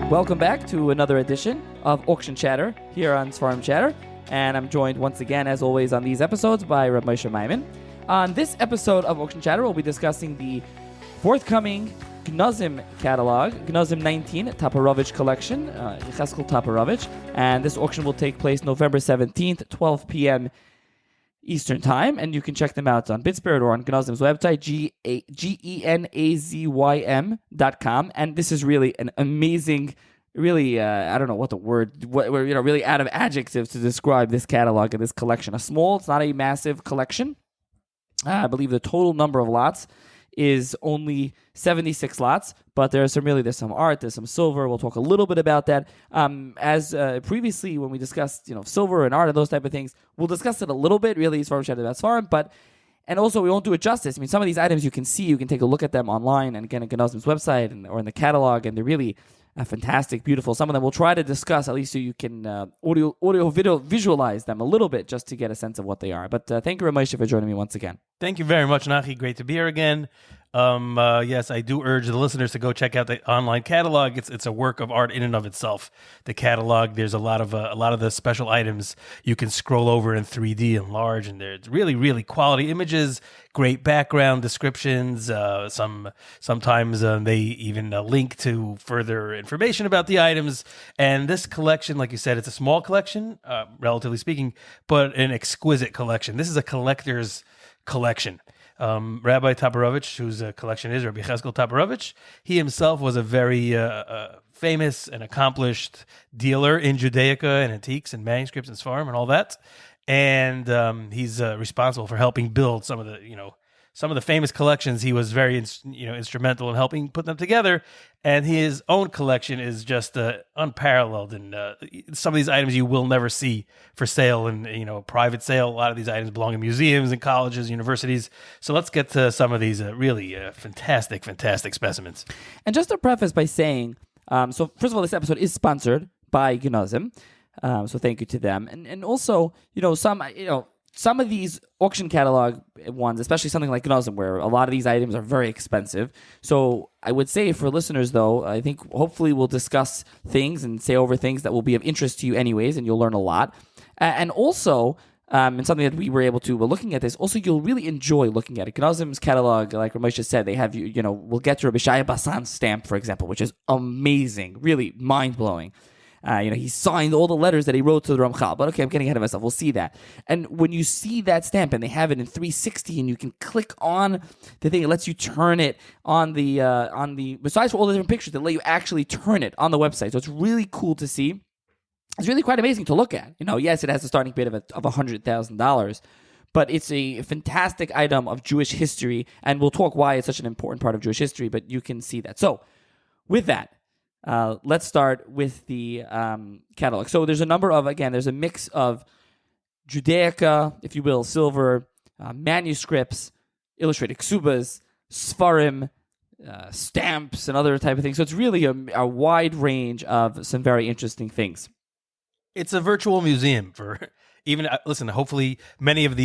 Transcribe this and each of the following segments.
Welcome back to another edition of Auction Chatter here on AuctionChatter, and I'm joined once again, as always, on these episodes by Reb Moshe Maimon. On this episode of Auction Chatter, we'll be discussing the forthcoming Genazym catalog, Genazym 19 Toporowitch collection, Toporowitch, and this auction will take place November 17th, 12 p.m. Eastern Time, and you can check them out on BitSpirit or on Genazym's website, genazym.com. And this is really an amazing, really, I don't know what the word, really out of adjectives to describe this catalog and this collection. It's not a massive collection. I believe the total number of lots is only 76 lots, but there's some art, there's some silver. We'll talk a little bit about that. As previously when we discussed, silver and art and those type of things, we'll discuss it a little bit, really, as far as about Svarim, and also we won't do it justice. I mean, some of these items you can take a look at them online, and again, at Genazym's website or in the catalog, and they're really fantastic, beautiful. Some of them we'll try to discuss, at least so you can video visualize them a little bit, just to get a sense of what they are. But thank you, Ramesha, for joining me once again. Thank you very much, Nachi. Great to be here again. Yes, I do urge the listeners to go check out the online catalog. It's a work of art in and of itself. The catalog, there's a lot of the special items you can scroll over in 3D and large, and there's really, really quality images, great background descriptions. Sometimes they even link to further information about the items. And this collection, like you said, it's a small collection, relatively speaking, but an exquisite collection. This is a collector's collection. Rabbi Toporowitch, whose collection is Rabbi Toporowitch, he himself was a very famous and accomplished dealer in Judaica and antiques and manuscripts and Sfarim and all that. And he's responsible for helping build some of the famous collections. He was very instrumental in helping put them together. And his own collection is just unparalleled. And some of these items you will never see for sale in private sale. A lot of these items belong in museums and colleges, universities. So let's get to some of these really fantastic specimens. And just to preface by saying, so first of all, this episode is sponsored by Genazym. So thank you to them. And also, some of these auction catalog ones, especially something like Genazym, where a lot of these items are very expensive. So I would say for listeners, though, I think hopefully we'll discuss things and say over things that will be of interest to you anyways, and you'll learn a lot. And also, and something that we were able to, looking at this, also you'll really enjoy looking at it. Genazym's catalog, like Ramesha said, they have, we'll get to Rabbi Shaya Bassan's stamp, for example, which is amazing, really mind-blowing. He signed all the letters that he wrote to the Ramchal. But okay, I'm getting ahead of myself. We'll see that. And when you see that stamp, and they have it in 360, and you can click on the thing, it lets you turn it on the besides for all the different pictures, they let you actually turn it on the website. So it's really cool to see. It's really quite amazing to look at. Yes, it has a starting bid of $100,000. But it's a fantastic item of Jewish history, and we'll talk why it's such an important part of Jewish history, but you can see that. So, with that, let's start with the catalog. So there's there's a mix of Judaica, if you will, silver, manuscripts, illustrated ksubas, Sfarim, stamps, and other type of things. So it's really a wide range of some very interesting things. It's a virtual museum for even, listen, hopefully many of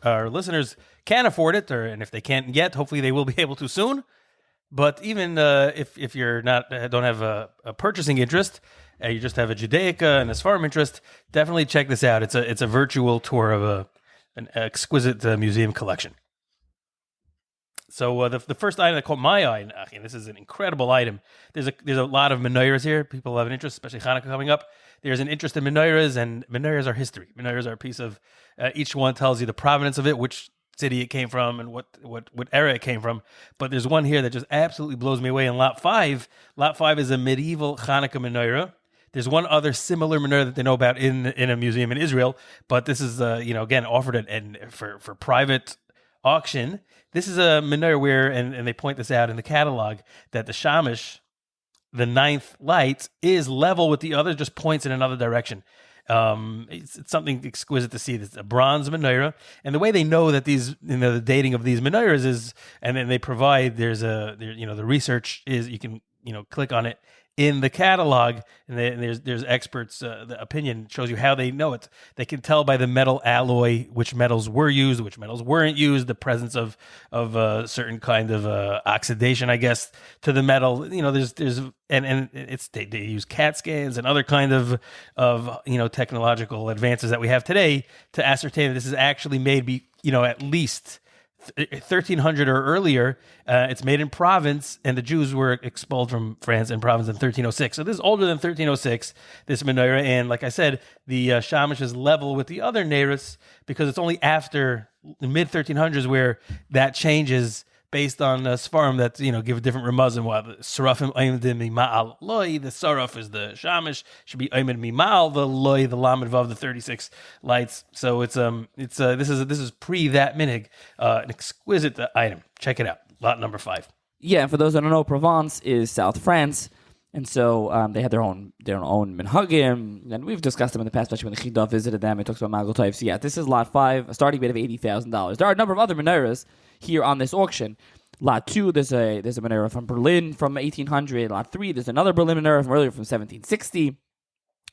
our listeners can afford it, and if they can't yet, hopefully they will be able to soon. But even if you're don't have a purchasing interest, you just have a Judaica and a Sfarim interest, definitely check this out. It's a virtual tour of an exquisite museum collection. So the first item that caught my eye, and this is an incredible item. There's a lot of menorahs here. People have an interest, especially Hanukkah coming up. There's an interest in menorahs, and menorahs are history. Menorahs are a piece of each one tells you the provenance of it, which city it came from, and what era it came from. But there's one here that just absolutely blows me away in Lot 5. Lot 5 is a medieval Hanukkah menorah. There's one other similar menorah that they know about in a museum in Israel, but this is again offered for private auction. This is a menorah where, and they point this out in the catalog, that the shamish, the ninth light, is level with the others, just points in another direction. It's something exquisite to see. It's a bronze menorah, and the way they know that these, the dating of these menorahs is, and then they provide. The research is, you can click on it. in the catalog, and there's experts. The opinion shows you how they know it. They can tell by the metal alloy which metals were used, which metals weren't used, the presence of certain kind of oxidation, I guess, to the metal. There's and it's they use CAT scans and other kind of technological advances that we have today to ascertain that this is actually made at least 1300 or earlier. It's made in Provence, and the Jews were expelled from France and Provence in 1306. So this is older than 1306, this menorah. And like I said, the shamash is level with the other neiros because it's only after the mid 1300s where that changes based on Sfarim that give different ramazim. While the Sarafim aimed mima'al loy, the Saraf is the shamash, should be aimed mima'al the loy, the lamed vav, the 36 lights. So this is pre that minig, an exquisite item. Check it out, lot number 5. Yeah, and for those that don't know, Provence is South France, and so they had their own minhagim, and we've discussed them in the past, especially when the Chidah visited them. It talks about Magal Tov. So yeah, this is lot 5, a starting bid of $80,000. There are a number of other menorahs here on this auction. Lot 2, there's a menorah from Berlin from 1800. Lot 3, there's another Berlin menorah from earlier from 1760.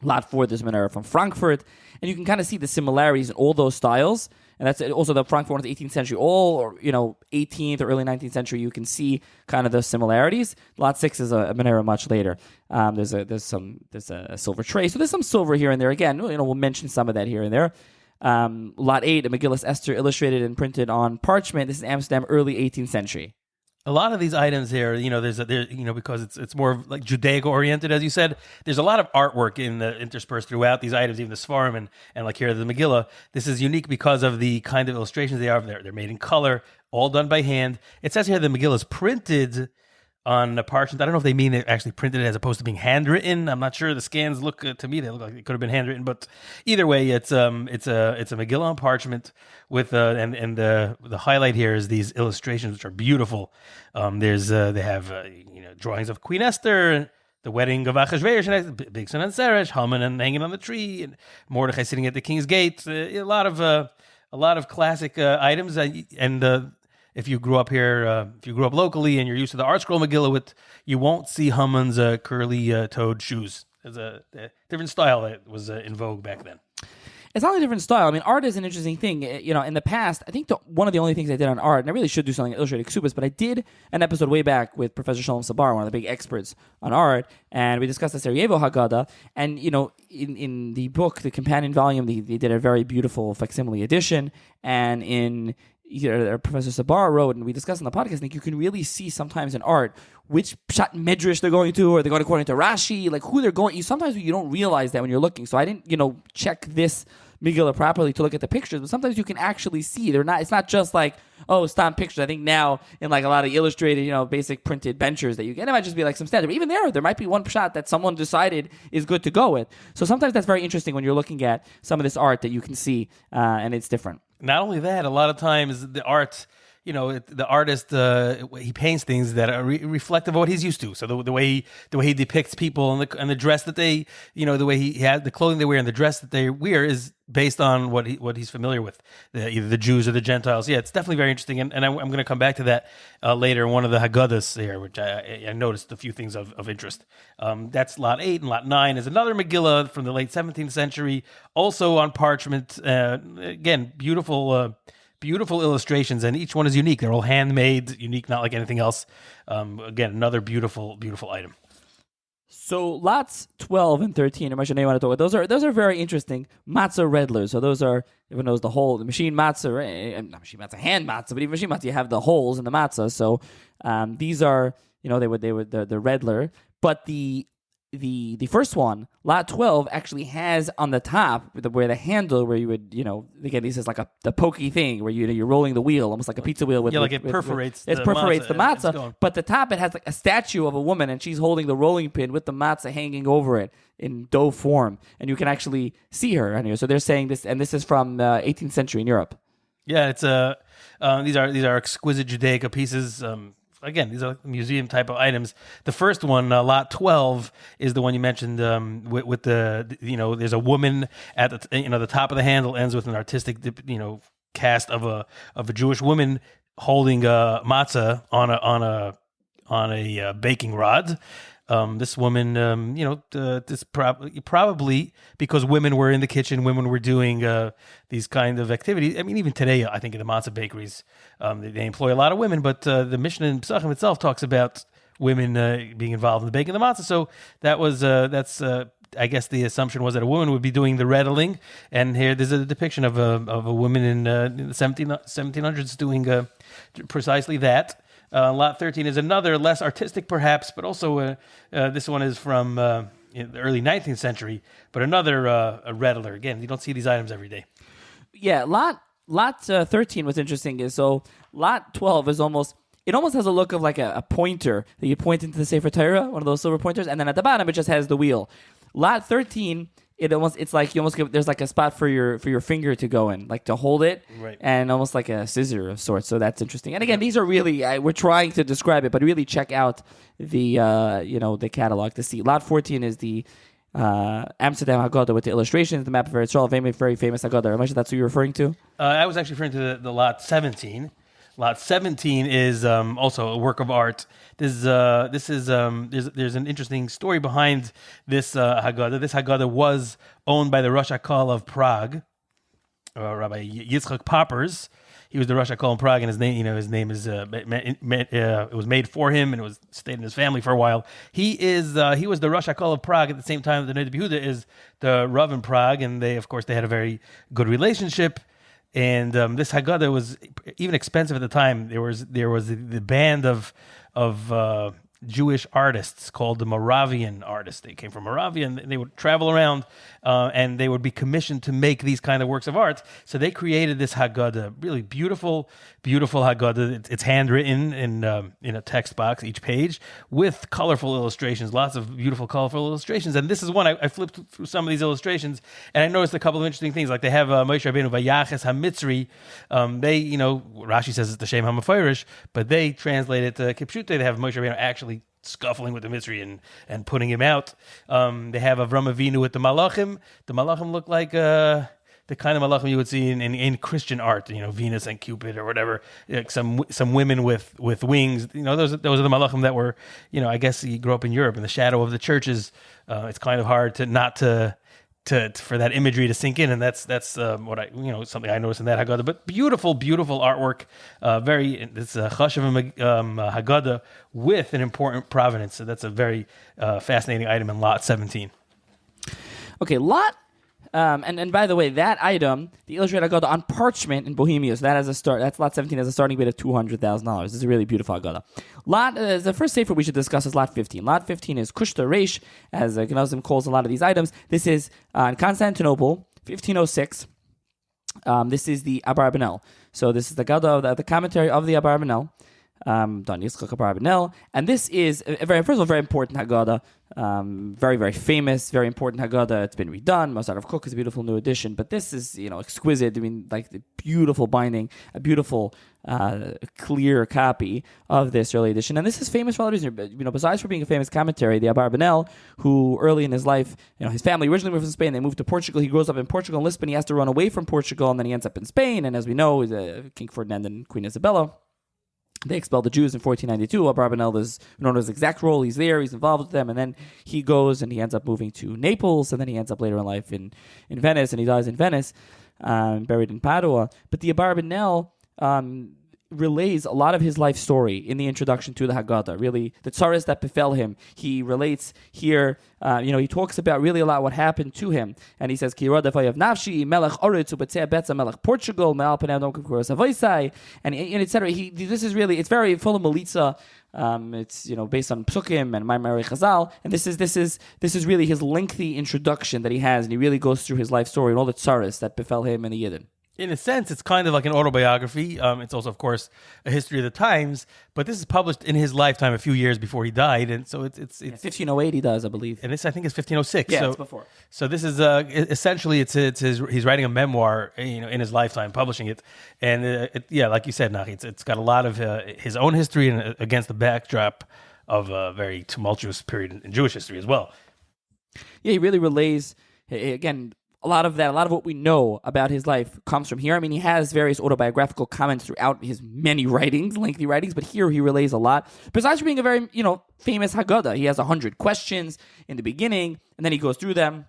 Lot 4, there's a menorah from Frankfurt, and you can kind of see the similarities in all those styles. And that's also the Frankfurt one of the 18th century, all 18th or early 19th century. You can see kind of the similarities. Lot 6 is a menorah much later. There's a silver tray, so there's some silver here and there. Again, we'll mention some of that here and there. Lot 8, a Megillus Esther illustrated and printed on parchment. This is Amsterdam, early 18th century. A lot of these items here, because it's more like Judaic oriented, as you said. There's a lot of artwork interspersed throughout these items, even the Sfarim and like here the Megillah. This is unique because of the kind of illustrations they are. They're made in color, all done by hand. It says here the Megillah is printed on the parchment. I don't know if they mean they actually printed it as opposed to being handwritten. I'm not sure. The scans look to me, they look like it could have been handwritten, but either way, it's a Megillah on parchment with and the highlight here is these illustrations, which are beautiful. They have drawings of Queen Esther, the wedding of Achashverosh and Bigson and Seresh, Haman and hanging on the tree, and Mordechai sitting at the king's gate. A lot of classic items, and if you grew up here, if you grew up locally and you're used to the Art Scroll Megillah, you won't see Haman's curly-toed shoes. There's a different style that was in vogue back then. It's not a different style. I mean, art is an interesting thing. In the past, I think one of the only things I did on art, and I really should do something illustrated ksubas, but I did an episode way back with Professor Shalom Sabar, one of the big experts on art, and we discussed the Sarajevo Haggadah, and, in the book, the companion volume, they did a very beautiful facsimile edition, and in Professor Sabar wrote, and we discussed on the podcast, I think you can really see sometimes in art which pshat medrash they're going to, or they're going according to Rashi, like who they're going. Sometimes you don't realize that when you're looking. So I didn't, check this Megillah properly to look at the pictures, but sometimes you can actually see it's not just like, oh, stamp pictures. I think now in like a lot of illustrated, basic printed benchers that you get, it might just be like some standard. But even there might be one shot that someone decided is good to go with. So sometimes that's very interesting when you're looking at some of this art that you can see, and it's different. Not only that, a lot of times the art, the artist, he paints things that are reflective of what he's used to. So the way he depicts people and the dress that they, the way he has the clothing they wear and the dress that they wear is based on what he's familiar with, either the Jews or the Gentiles. Yeah, it's definitely very interesting, and I'm going to come back to that later in one of the Haggadahs here, which I noticed a few things of interest. That's lot 8, and lot 9 is another Megillah from the late 17th century, also on parchment. Again, beautiful illustrations, and each one is unique. They're all handmade, unique, not like anything else. Again, another beautiful item. So lots 12 and 13, I mentioned you want to talk about. Those are very interesting matzah redlers. So those are, everyone knows the machine matzah, right? Not machine matzah, hand matzah, but even machine matzah, you have the holes in the matzah. So these are, they were the redler, but the first one, lot 12, actually has on the top where the handle where you would, again, this is like the pokey thing where you're rolling the wheel, almost like a pizza wheel. It perforates the matzah. But the top, it has like a statue of a woman, and she's holding the rolling pin with the matzah hanging over it in dough form, and you can actually see her on here. So they're saying this, and this is from 18th century in Europe. Yeah, it's these are exquisite Judaica pieces. Again, these are museum type of items. The first one, lot 12, is the one you mentioned with the there's a woman at the top of the handle ends with an artistic cast of a Jewish woman holding a matzah on a baking rod. This woman, this probably because women were in the kitchen, women were doing these kind of activities. I mean, even today, I think in the matzah bakeries, they employ a lot of women. But the Mishnah in Pesachim itself talks about women being involved in the baking of the matzah. So that's I guess the assumption was that a woman would be doing the reddling, and here there's a depiction of a woman in the 1700s doing precisely that. Lot 13 is another, less artistic perhaps, but also this one is from in the early 19th century, but another a reddler. Again, you don't see these items every day. Yeah, lot 13 was interesting. Is so lot 12 is almost has a look of like a pointer that you point into the Sefer Torah, one of those silver pointers, and then at the bottom it just has the wheel. Lot 13, it's like you almost there's like a spot for your finger to go in, like to hold it, right, and almost like a scissor of sorts. So that's interesting. And again, these are really we're trying to describe it, but really check out the the catalog to see. Lot 14 is the Amsterdam Haggadah with the illustrations, the map of Eretz Yisrael, very famous Haggadah. Ramesha, that's what you're referring to? I was actually referring to the lot 17. Lot 17 is also a work of art. There's an interesting story behind this Haggadah. This Haggadah was owned by the Rosh HaKol of Prague, Rabbi Yitzchak Poppers. He was the Rosh HaKol in Prague, and his name is it was made for him, and it was stayed in his family for a while. He was the Rosh HaKol of Prague at the same time that the Noda B'Yehuda is the Rav in Prague, and they had a very good relationship. And this Haggadah was even expensive at the time. There was the band of Jewish artists called the Moravian artists. They came from Moravia, and they would travel around, and they would be commissioned to make these kind of works of art. So they created this Haggadah, really beautiful, beautiful Haggadah. It's handwritten in a text box, each page, with colorful illustrations, lots of beautiful, colorful illustrations. And this is one, I flipped through some of these illustrations, and I noticed a couple of interesting things. Like they have Moshe Rabbeinu Vayaches HaMitzri. Rashi says it's the Shem HaMeforish, but they translate it to Kipshute. They have Moshe Rabbeinu actually scuffling with the Mitzri and putting him out. They have Avram Avinu with the Malachim. The Malachim look like the kind of Malachim you would see in Christian art, Venus and Cupid or whatever, like some women with wings. Those are the Malachim that were, I guess you grew up in Europe in the shadow of the churches. It's kind of hard to for that imagery to sink in, and that's what I something I noticed in that Haggadah. But beautiful artwork, it's a Chashuv Haggadah with an important provenance. So that's a very fascinating item in lot 17. Okay, lot. And by the way, that item, the illustrated Haggadah on parchment in Bohemia, so that has a start. That's lot 17 has a starting bid of $200,000. This is a really beautiful Haggadah. The first sefer we should discuss is lot 15. Lot 15 is Kushta Reish, as Genazym calls a lot of these items. This is in Constantinople, 1506. This is the Abarbanel. So this is the Haggadah, the commentary of the Abarbanel. Don Yitzchak Abarbanel, and this is first of all very important Haggadah, very, very famous, very important Haggadah. It's been redone. Mazar of Kook is a beautiful new edition, but this is exquisite. I mean, like the beautiful binding, a beautiful clear copy of this early edition, and this is famous for all the reasons. Besides for being a famous commentary, the Abarbanel, who early in his life, his family originally moved from Spain, they moved to Portugal. He grows up in Portugal and Lisbon. He has to run away from Portugal, and then he ends up in Spain. And as we know, King Ferdinand and Queen Isabella. They expelled the Jews in 1492. Abarbanel is known as his exact role. He's there. He's involved with them. And then he goes and he ends up moving to Naples. And then he ends up later in life in Venice. And he dies in Venice, buried in Padua. But the Abarbanel relays a lot of his life story in the introduction to the Haggadah. Really, the tzaras that befell him. He relates here. He talks about really a lot what happened to him, and he says, "Ki yirad afayav nafshi melech oretz ubetzeh betza melech Portugal me'al panei Adon kukuros avoisai," and etc. This is really, it's very full of melitza. It's based on psukim and Ma'amorei Chazal, and this is really his lengthy introduction that he has, and he really goes through his life story and all the tzaras that befell him and the Yidden. In a sense, it's kind of like an autobiography. It's also, of course, a history of the times. But this is published in his lifetime, a few years before he died, and so it's 1508. He does, I believe, and this I think is 1506. Yeah, so, it's before. So this is essentially he's writing a memoir, in his lifetime, publishing it, and like you said, Nachi, it's got a lot of his own history and against the backdrop of a very tumultuous period in Jewish history as well. Yeah, he really relays again. a lot of what we know about his life comes from here. I mean, he has various autobiographical comments throughout his many writings, lengthy writings, but here he relays a lot. Besides being a very, famous Haggadah, he has 100 questions in the beginning, and then he goes through them.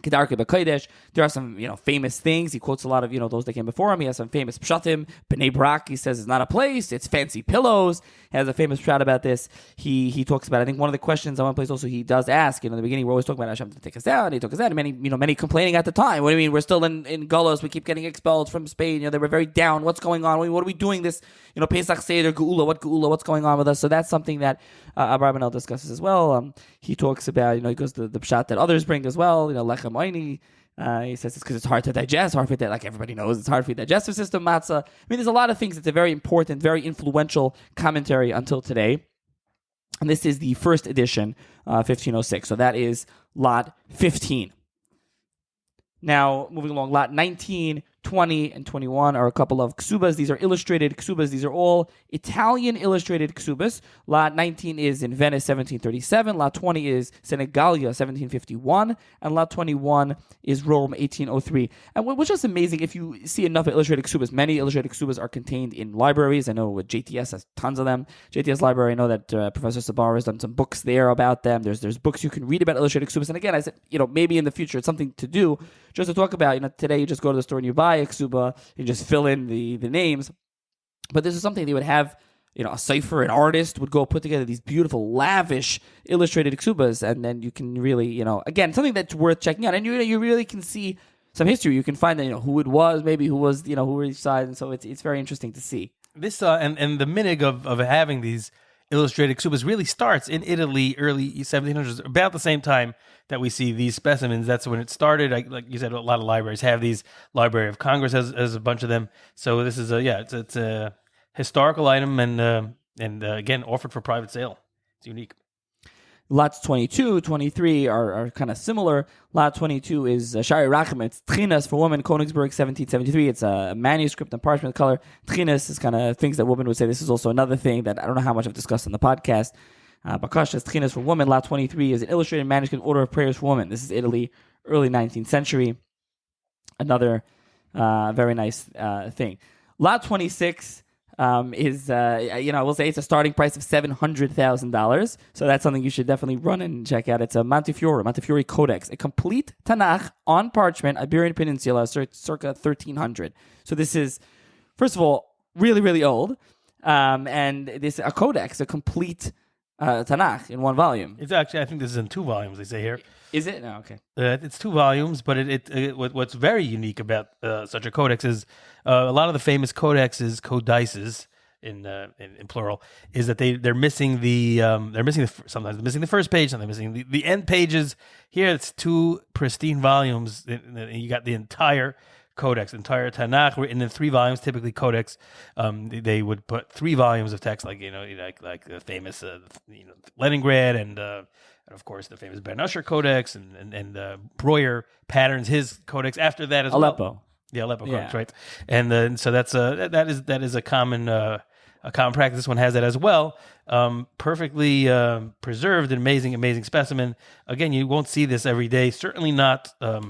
Kedarke B'Kodesh. There are some, famous things. He quotes a lot of, those that came before him. He has some famous pshatim. B'nai Brak, he says, is not a place. It's fancy pillows. He has a famous pshat about this. He talks about, I think one of the questions on one place also he does ask, in the beginning, we're always talking about Hashem to take us out. And he took us out. And many complaining at the time. What do you mean? We're still in Gullus. We keep getting expelled from Spain. They were very down. What's going on? What are we doing this? Pesach Seder, Geula. What's going on with us? So that's something that Abravanel discusses as well. He talks about, he goes to the pshat that others bring as well, Lechem Oini. He says it's because it's hard to digest, like everybody knows, it's hard for the digestive system, matzah. I mean, there's a lot of things. It's a very important, very influential commentary until today. And this is the first edition, 1506. So that is lot 15. Now, moving along, lot 19, 20, and 21 are a couple of ksubas. These are illustrated ksubas. These are all Italian illustrated ksubas. Lot 19 is in Venice, 1737. Lot 20 is Senegalia, 1751. And lot 21 is Rome, 1803. And what's just amazing, if you see enough illustrated ksubas, many illustrated ksubas are contained in libraries. I know JTS has tons of them. JTS library, I know that Professor Sabar has done some books there about them. There's books you can read about illustrated ksubas. And again, I said, maybe in the future it's something to do, just to talk about, today you just go to the store and you buy a ksuba, you just fill in the names. But this is something they would have, a cipher, an artist would go put together these beautiful, lavish, illustrated ksubas, and then you can really, again, something that's worth checking out. And you really can see some history. You can find that, who it was, maybe who was, who were each side, and so it's very interesting to see. This and the minig of having these illustrated ksubas really starts in Italy, early 1700s, about the same time that we see these specimens. That's when it started. Like you said, a lot of libraries have these. Library of Congress has a bunch of them. So this is it's a historical item and again offered for private sale. It's unique. Lots 22, 23 are kind of similar. Lot 22 is Shari Rachim. It's Tchinas for women, Königsberg, 1773. It's a manuscript and parchment color. Tchinas is kind of things that women would say. This is also another thing that I don't know how much I've discussed on the podcast. Bakash is Tchinas for women. Lot 23 is an illustrated manuscript order of prayers for women. This is Italy, early 19th century. Another very nice thing. Lot 26 is, I will say it's a starting price of $700,000. So that's something you should definitely run and check out. It's a Montefiore Codex, a complete Tanakh on parchment, Iberian Peninsula, circa 1300. So this is, first of all, really, really old. And this a codex, a complete Tanakh in one volume. It's actually, I think this is in 2 volumes, they say here. Is it? No, okay. It's 2 volumes, but what's very unique about such a codex is a lot of the famous codexes, codices in plural, is that they're missing sometimes they're missing the first page, sometimes they're missing the end pages. Here it's 2 pristine volumes. You got the entire codex, entire Tanakh, written in 3 volumes. Typically, codex, they would put 3 volumes of text, like the famous Leningrad and of course the famous Ben Usher Codex and Breuer patterns his codex after that as Aleppo. well. The Aleppo Codex, right? And so that's that is a common practice. This one has that as well. Perfectly preserved, an amazing specimen. Again, you won't see this every day. Certainly not at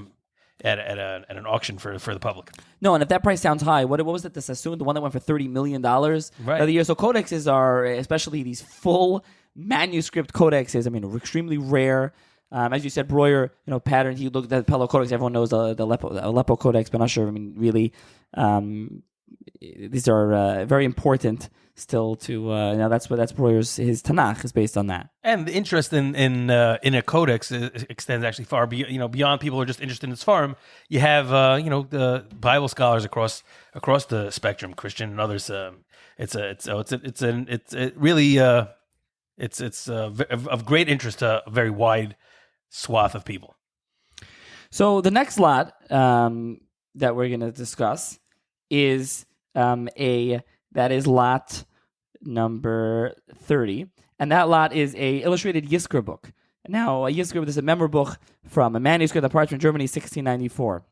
an auction for the public. No, and if that price sounds high, what was it? The Sassoon, the one that went for $30 million right. the year. So codexes are, especially these full manuscript codexes, extremely rare. As you said, Breuer, pattern. He looked at the Pelo Codex. Everyone knows the Aleppo Codex, but not sure. really, these are very important still to. That's Breuer's his Tanakh is based on that. And the interest in a codex extends actually far beyond people who are just interested in its farm. You have the Bible scholars across the spectrum, Christian and others. It's of great interest to a very wide swath of people. So the next lot that we're going to discuss is that is lot number 30, and that lot is a illustrated Yizkor book. Now, a Yizkor is a memoir book from a manuscript of parchment, Germany, 1694.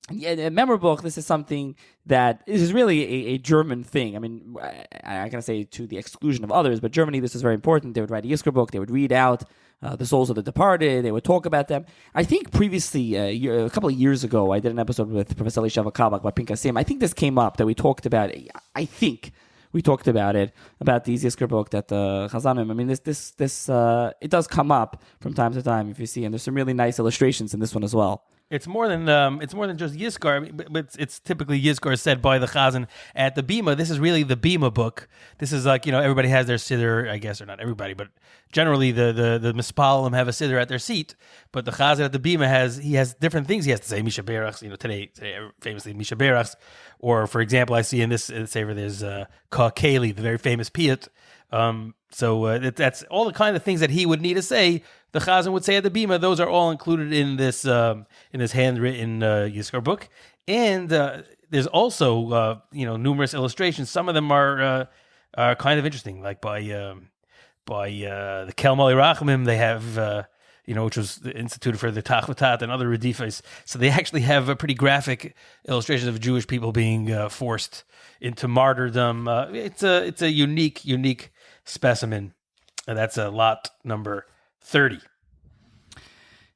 Yeah, a memoir book, this is something that is really a German thing. I can say to the exclusion of others, but Germany, this is very important. They would write a Yizkor book. They would read out the souls of the departed. They would talk about them. I think previously, a couple of years ago, I did an episode with Professor Elisha Kabak about Pinkasim. I think this came up that we talked about. I think we talked about it, about the Yizkor book that the Chazanim. I mean, this it does come up from time to time if you see, and there's some really nice illustrations in this one as well. It's more than just Yizkor. I mean, but it's typically Yizkor said by the Chazan at the Bima. This is really the Bima book. This is like, everybody has their siddur, I guess, or not everybody, but generally the Mispalim have a siddur at their seat. But the Chazan at the Bima has different things. He has to say Misha Berachs. Today famously Misha Berachs, or for example, I see in this Sefer there's Ka Keli, the very famous Piyut. So that's all the kind of things that he would need to say. The Chazan would say at the Bima. Those are all included in this handwritten Yizkor book, and there's also numerous illustrations. Some of them are kind of interesting, like by the Kel Mali Rachamim. They have which was instituted for the Tachvatat and other Redifas. So they actually have a pretty graphic illustrations of Jewish people being forced into martyrdom. It's a unique specimen, and that's a lot number 30.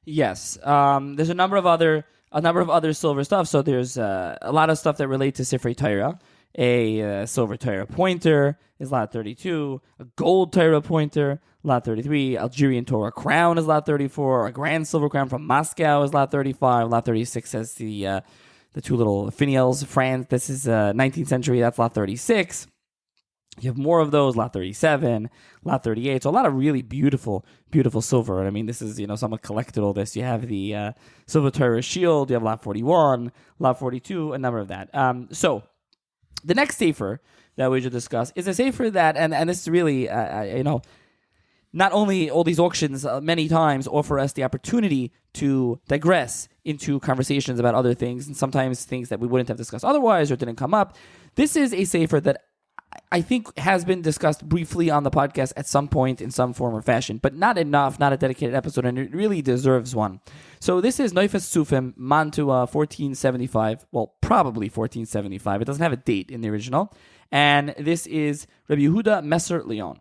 Yes, there's a number of other silver stuff. So there's a lot of stuff that relate to Sifrei Torah. A silver Torah pointer is lot 32. A gold Torah pointer, lot 33. Algerian Torah crown is lot 34. A grand silver crown from Moscow is lot 35. Lot 36 has the two little finials, France. This is 19th century. That's lot 36. You have more of those, lot 37, lot 38. So a lot of really beautiful silver. And I mean, this is, someone collected all this. You have the silver Torah shield. You have lot 41, lot 42, a number of that. So the next sefer that we should discuss is a sefer that, and this is really, not only all these auctions many times offer us the opportunity to digress into conversations about other things, and sometimes things that we wouldn't have discussed otherwise or didn't come up. This is a sefer that I think has been discussed briefly on the podcast at some point in some form or fashion, but not enough, not a dedicated episode, and it really deserves one. So this is Neufes Sufim, Mantua, 1475, well, probably 1475. It doesn't have a date in the original. And this is Rabbi Yehuda Messer Leon.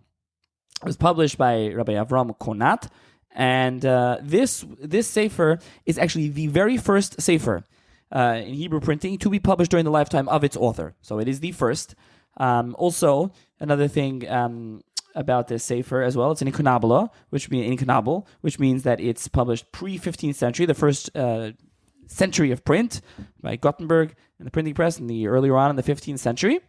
It was published by Rabbi Avram Konat, and this sefer is actually the very first sefer in Hebrew printing to be published during the lifetime of its author. So it is the first. Also, another thing about this sefer as well, it's an ikonabula, which means that it's published pre-15th century, the first century of print by Gutenberg and the printing press earlier on in the 15th century.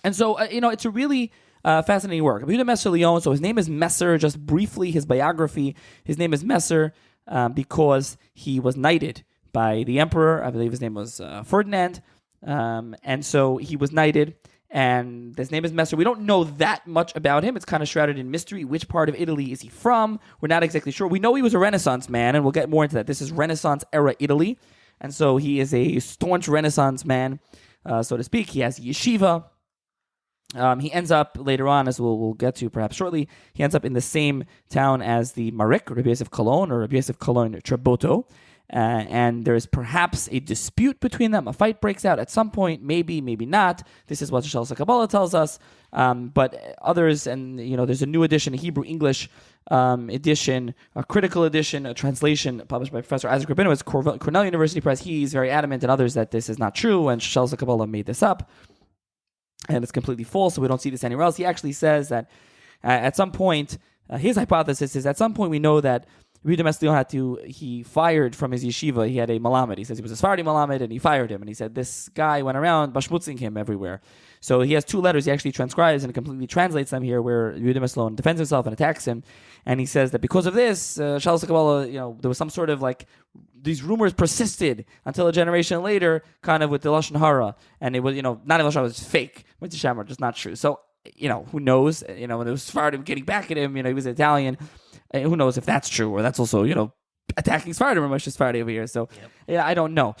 And so, it's a really fascinating work. Yehuda Messer Leon, so his name is Messer, just briefly, his biography, his name is Messer because he was knighted by the emperor. I believe his name was Ferdinand. And so he was knighted, and his name is Messer. We don't know that much about him. It's kind of shrouded in mystery. Which part of Italy is he from? We're not exactly sure. We know he was a Renaissance man, and we'll get more into that. This is Renaissance era Italy, and so he is a staunch Renaissance man, so to speak. He has yeshiva. He ends up later on, as we'll get to perhaps shortly, he ends up in the same town as the Marik, Rabbi Yosef Cologne, or Rabbi Yosef Cologne Traboto. And there is perhaps a dispute between them. A fight breaks out at some point, maybe not. This is what Shal Kabbalah tells us. But others, and there's a new edition, a Hebrew-English edition, a critical edition, a translation published by Professor Isaac Rabinowitz, Cornell University Press. He's very adamant, and others, that this is not true, and Shal Kabbalah made this up. And it's completely false, so we don't see this anywhere else. He actually says that at some point, his hypothesis is at some point we know that Yehuda Messer Leon he fired from his yeshiva. He had a malamed. He says he was a Sephardi malamed, and he fired him. And he said this guy went around bashmutzing him everywhere. So he has two letters he actually transcribes and completely translates them here, where Yehuda Messer Leon defends himself and attacks him. And he says that because of this, Shalos Kabbalah, there was some sort of these rumors persisted until a generation later, kind of with the Lashon Hara. And it was, not in Lashon Hara, it was fake. With the Shamar, just not true. So, who knows? When it was Sephardim getting back at him, he was Italian. Who knows if that's true, or that's also, attacking Sephardim, or Moshe Sephardi over here. So, I don't know.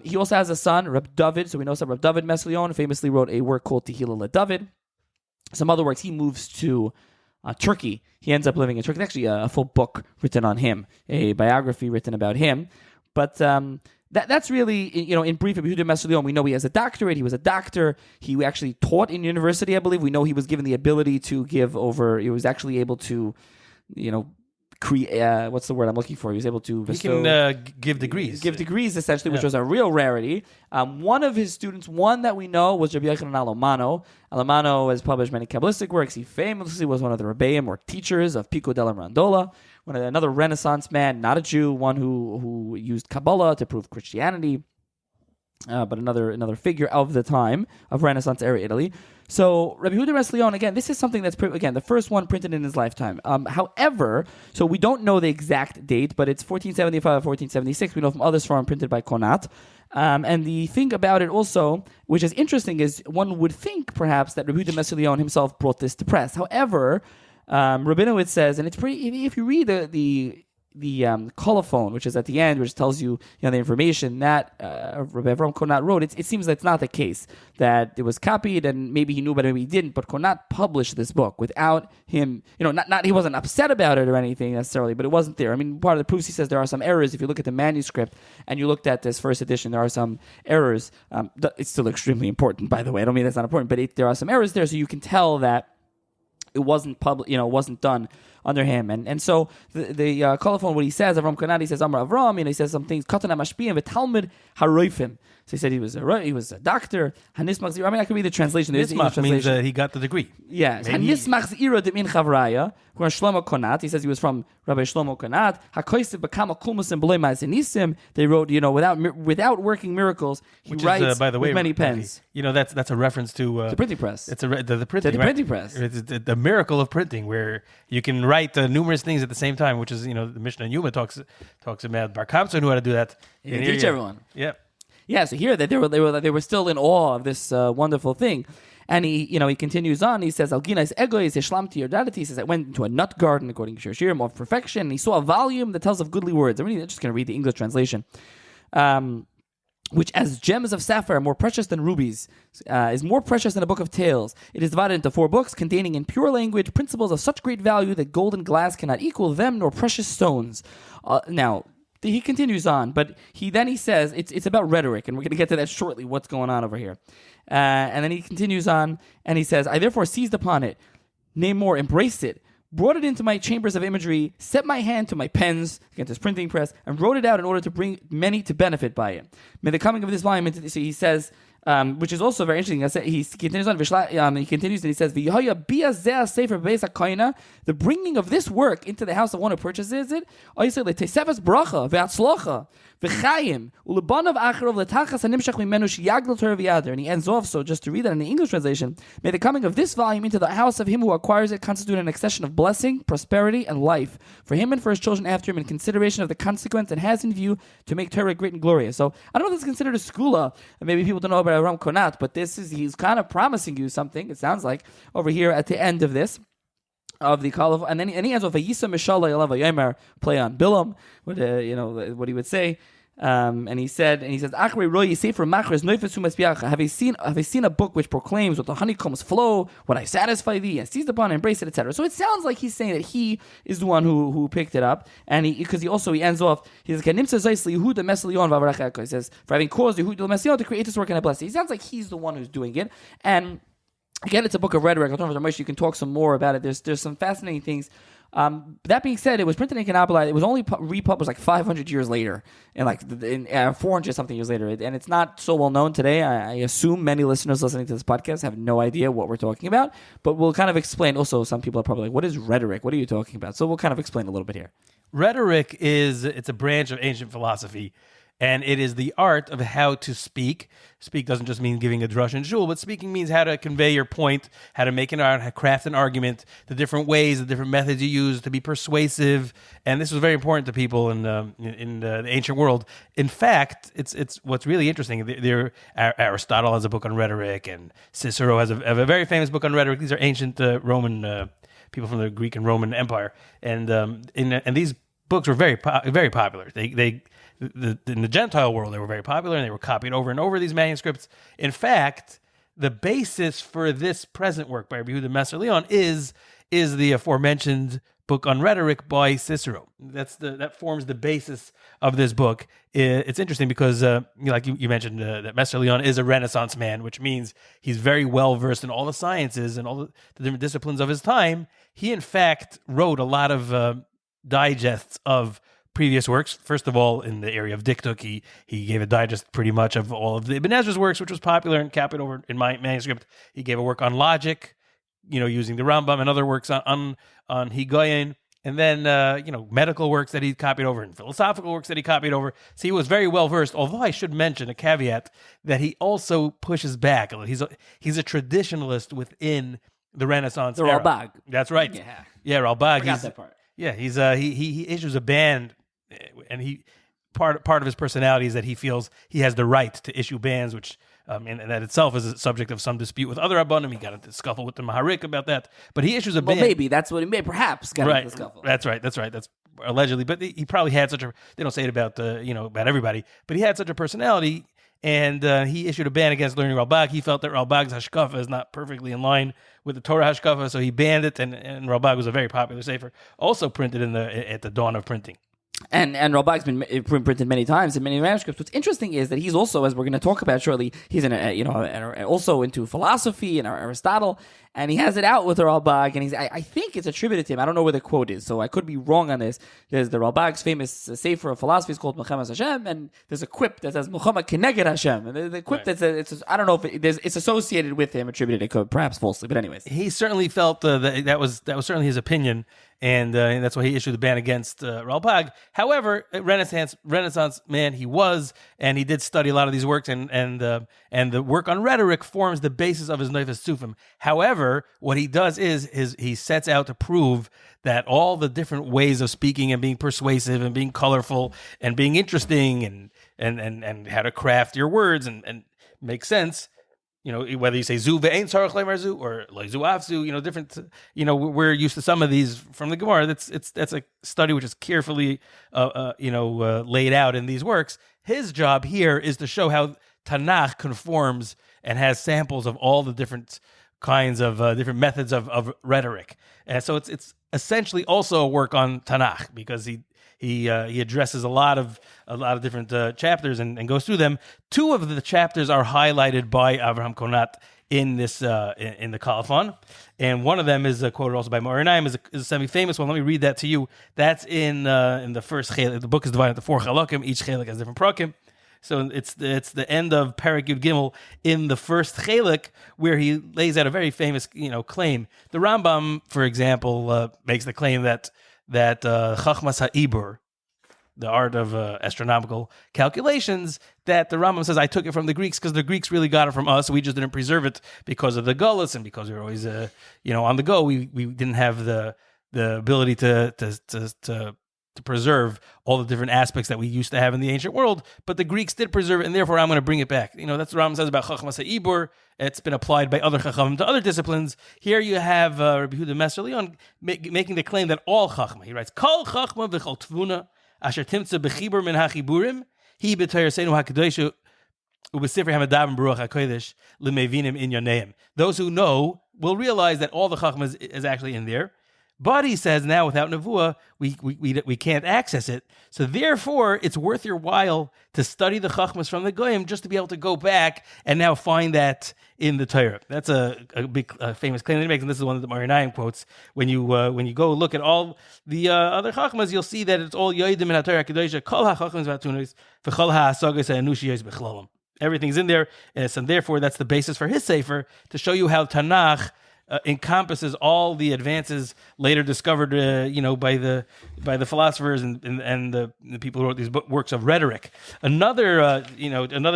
He also has a son, Reb David. So we know some Reb David Messer Leon famously wrote a work called Tehillah LeDavid. Some other works. He moves to Turkey. He ends up living in Turkey. There's actually a full book written on him, a biography written about him. But that's really, in brief, Yehuda Messer Leon, we know he has a doctorate. He was a doctor. He actually taught in university, I believe. We know he was given the ability to give over. He was actually able to, create. What's the word I'm looking for? He was able to bestow, He can give degrees. Give degrees, essentially, which was a real rarity. One of his students, one that we know, was Rabbi Yochanan Alomano. Alomano has published many Kabbalistic works. He famously was one of the Rebbeim or teachers of Pico della Mirandola, another Renaissance man, not a Jew, one who used Kabbalah to prove Christianity, but another figure of the time of Renaissance era Italy. So Rabbi Yehuda Res Leon, again, this is something that's, again, the first one printed in his lifetime. However, so we don't know the exact date, but it's 1475, 1476. We know from others from printed by Konat. And the thing about it also, which is interesting, is one would think perhaps that Rabbi Yehuda Res Leon himself brought this to press. However, Rabinowitz says, and it's pretty, if you read the colophon, which is at the end, which tells you, the information that Rabbi Avram Konat wrote, it seems that's not the case, that it was copied and maybe he knew but maybe he didn't, but Konat published this book without him, not he wasn't upset about it or anything necessarily, but it wasn't there. I mean, part of the proofs, he says there are some errors. If you look at the manuscript and you looked at this first edition, there are some errors. It's still extremely important, by the way. I don't mean that's not important, but there are some errors there, so you can tell that it wasn't wasn't done under him, and so the colophon, what he says, Avram Konat, he says Amar Avram, he says some things. Katan Mashpiyim v'Talmud Haroifim. So he said he was a doctor. Hanismach Zira. I mean, I can read the translation. Nismach means he got the degree. Yes. Hanismach Zira Demin Chavraya. Shlomo Konat. He says he was from Rabbi Shlomo Konat. Hakoisiv Bakama Kulmusim B'Loi Ma'asenisim. They wrote, without working miracles, he writes by the way, with many pens. That's a reference to the printing press. It's the printing, the printing press. It's the miracle of printing, where you can write numerous things at the same time, which is the Mishnah and Yuma talks about. Bar Kamsa knew how to do that. You can teach everyone. Yeah. Yeah, so here that they were still in awe of this wonderful thing, and he continues on. He says, "Alginais egois heshlamti yerdadati." He says, "I went into a nut garden according to Shirim of perfection." And he saw a volume that tells of goodly words. I'm just going to read the English translation, which, as gems of sapphire, more precious than rubies, is more precious than a book of tales. It is divided into 4 books, containing in pure language principles of such great value that gold and glass cannot equal them, nor precious stones. Now. He continues on, but he says it's about rhetoric, and we're going to get to that shortly, what's going on over here. And then he continues on, and he says, I therefore seized upon it, nay more, embraced it, brought it into my chambers of imagery, set my hand to my pens, against his printing press, and wrote it out in order to bring many to benefit by it. May the coming of this volume, so he says, which is also very interesting. He continues on. He continues and he says, "The bringing of this work into the house of one who purchases it, and he ends off. So just to read that in the English translation, may the coming of this volume into the house of him who acquires it constitute an accession of blessing, prosperity, and life for him and for his children after him, in consideration of the consequence it has in view to make Torah great and glorious." So I don't know if this is considered a skula, and maybe people don't know about Ram Konat, but he's kind of promising you something, it sounds like, over here at the end of this, of the call, and then he ends with a Yisa Mishala Yalav Yomer, play on Bilam, what he would say. And he says, Achre Roy Sefer Machres Neufes Humas have you seen a book which proclaims with the honeycombs flow, when I satisfy thee, and seized upon and embrace it, etc. So it sounds like he's saying that he is the one who picked it up, and he ends off, he says, he says, for having caused Yehuda to create this work and a blessing. He sounds like he's the one who's doing it, and again, it's a book of rhetoric. I don't know if you can talk some more about it. There's some fascinating things. That being said, it was printed in Canabala. It was only republished like 500 years later, in 400 something years later, and it's not so well known today. I assume many listeners listening to this podcast have no idea what we're talking about, but we'll kind of explain. Also, some people are probably like, "What is rhetoric? What are you talking about?" So we'll kind of explain a little bit here. Rhetoric it's a branch of ancient philosophy. And it is the art of how to speak. Speak doesn't just mean giving a drush and shul, but speaking means how to convey your point, how to make how to craft an argument, the different ways, the different methods you use to be persuasive. And this was very important to people in the ancient world. In fact, it's what's really interesting. Aristotle has a book on rhetoric, and Cicero has a very famous book on rhetoric. These are ancient Roman people from the Greek and Roman Empire, and these books were very popular. In the Gentile world, they were very popular, and they were copied over and over, these manuscripts. In fact, the basis for this present work by Rabbi Yehuda Messer Leon is the aforementioned book on rhetoric by Cicero. That forms the basis of this book. It's interesting because, like you mentioned, that Messer Leon is a Renaissance man, which means he's very well versed in all the sciences and all the different disciplines of his time. He, in fact, wrote a lot of digests of previous works. First of all, in the area of diktuk, he gave a digest pretty much of all of the Ibn Ezra's works, which was popular and copied over in my manuscript. He gave a work on logic, using the Rambam, and other works on Higoyin, and then medical works that he copied over and philosophical works that he copied over. So he was very well versed. Although I should mention a caveat that he also pushes back. He's a traditionalist within the Renaissance The era. Ralbag. That's right. Yeah, Ralbag. Forgot that part. Yeah, he issues a ban, and he part of his personality is that he feels he has the right to issue bans, which and that itself is a subject of some dispute with other Rabbanim. He got into a scuffle with the Maharik about that, but he issues a ban. Well, maybe that's what he may perhaps got into the scuffle. That's right. That's allegedly, but he probably had such a. They don't say it about about everybody, but he had such a personality. And he issued a ban against learning Ralbag. He felt that Ralbag's hashkafa is not perfectly in line with the Torah hashkafa, so he banned it. And Ralbag was a very popular sefer, also printed at the dawn of printing. And Ralbag's been printed many times in many manuscripts. What's interesting is that he's also, as we're going to talk about shortly, he's also into philosophy and Aristotle, and he has it out with the Ralbag, and I think it's attributed to him. I don't know where the quote is, so I could be wrong on this. There's the Ralbag's famous sefer of philosophy is called Muhammad Hashem, and there's a quip that says Muhammad Keneged Hashem, and the quip that says I don't know if it's associated with him, attributed to perhaps falsely, but anyways, he certainly felt that was certainly his opinion. And that's why he issued the ban against Ralbag. However, Renaissance man he was, and he did study a lot of these works, and the work on rhetoric forms the basis of his Neifas Sufim. However, what he does is he sets out to prove that all the different ways of speaking and being persuasive and being colorful and being interesting and how to craft your words and make sense. Whether you say zu ve'ein tzarich leimar zu or lo zu af zu, different. We're used to some of these from the Gemara. That's a study which is carefully, laid out in these works. His job here is to show how Tanakh conforms and has samples of all the different kinds of different methods of rhetoric, and so it's essentially also a work on Tanakh because he addresses a lot of different chapters and goes through them. Two of the chapters are highlighted by Avraham Konat in this in the Colophon, and one of them is quoted also by Morinayim, is a semi-famous one. Let me read that to you. That's in the first chelik. The book is divided into 4 chalakim. Each chelik has different prakim. So it's the end of Perek Yud Gimel in the first chelik, where he lays out a very famous claim. The Rambam, for example, makes the claim that Chachmas Ha'ibur, the art of astronomical calculations, that the Rambam says, I took it from the Greeks because the Greeks really got it from us. We just didn't preserve it because of the gullus and because we were always, on the go. We didn't have the ability to preserve all the different aspects that we used to have in the ancient world. But the Greeks did preserve it, and therefore I'm going to bring it back. That's what Rambam says about Chachmas Ha'ibur. It's been applied by other Chachamim to other disciplines. Here you have Rabbi Yehuda Messer Leon making the claim that all Chachma, he writes, Kol Chachma v'chol Tvuna asher timtza b'chibur min hachiburim hi b'tayrsenu hakadosh u'b'sifrei hamadavim baruch hakodesh l'mevinim inyaneim. Those who know will realize that all the Chachma is actually in there. But he says now, without Nevuah, we can't access it. So therefore, it's worth your while to study the Chachmas from the Goyim just to be able to go back and now find that in the Torah. That's a big famous claim that he makes, and this is one that the Morinayim quotes. When you go look at all the other Chachmas, you'll see that it's all Yoidim in HaTorah Kedosha, Kol HaChachmas V'Atunos, V'chol HaSagos HaEnushiyos B'chlolim. Everything's in there, and therefore that's the basis for his sefer, to show you how Tanakh encompasses all the advances later discovered, by the philosophers and the people who wrote these works of rhetoric. Another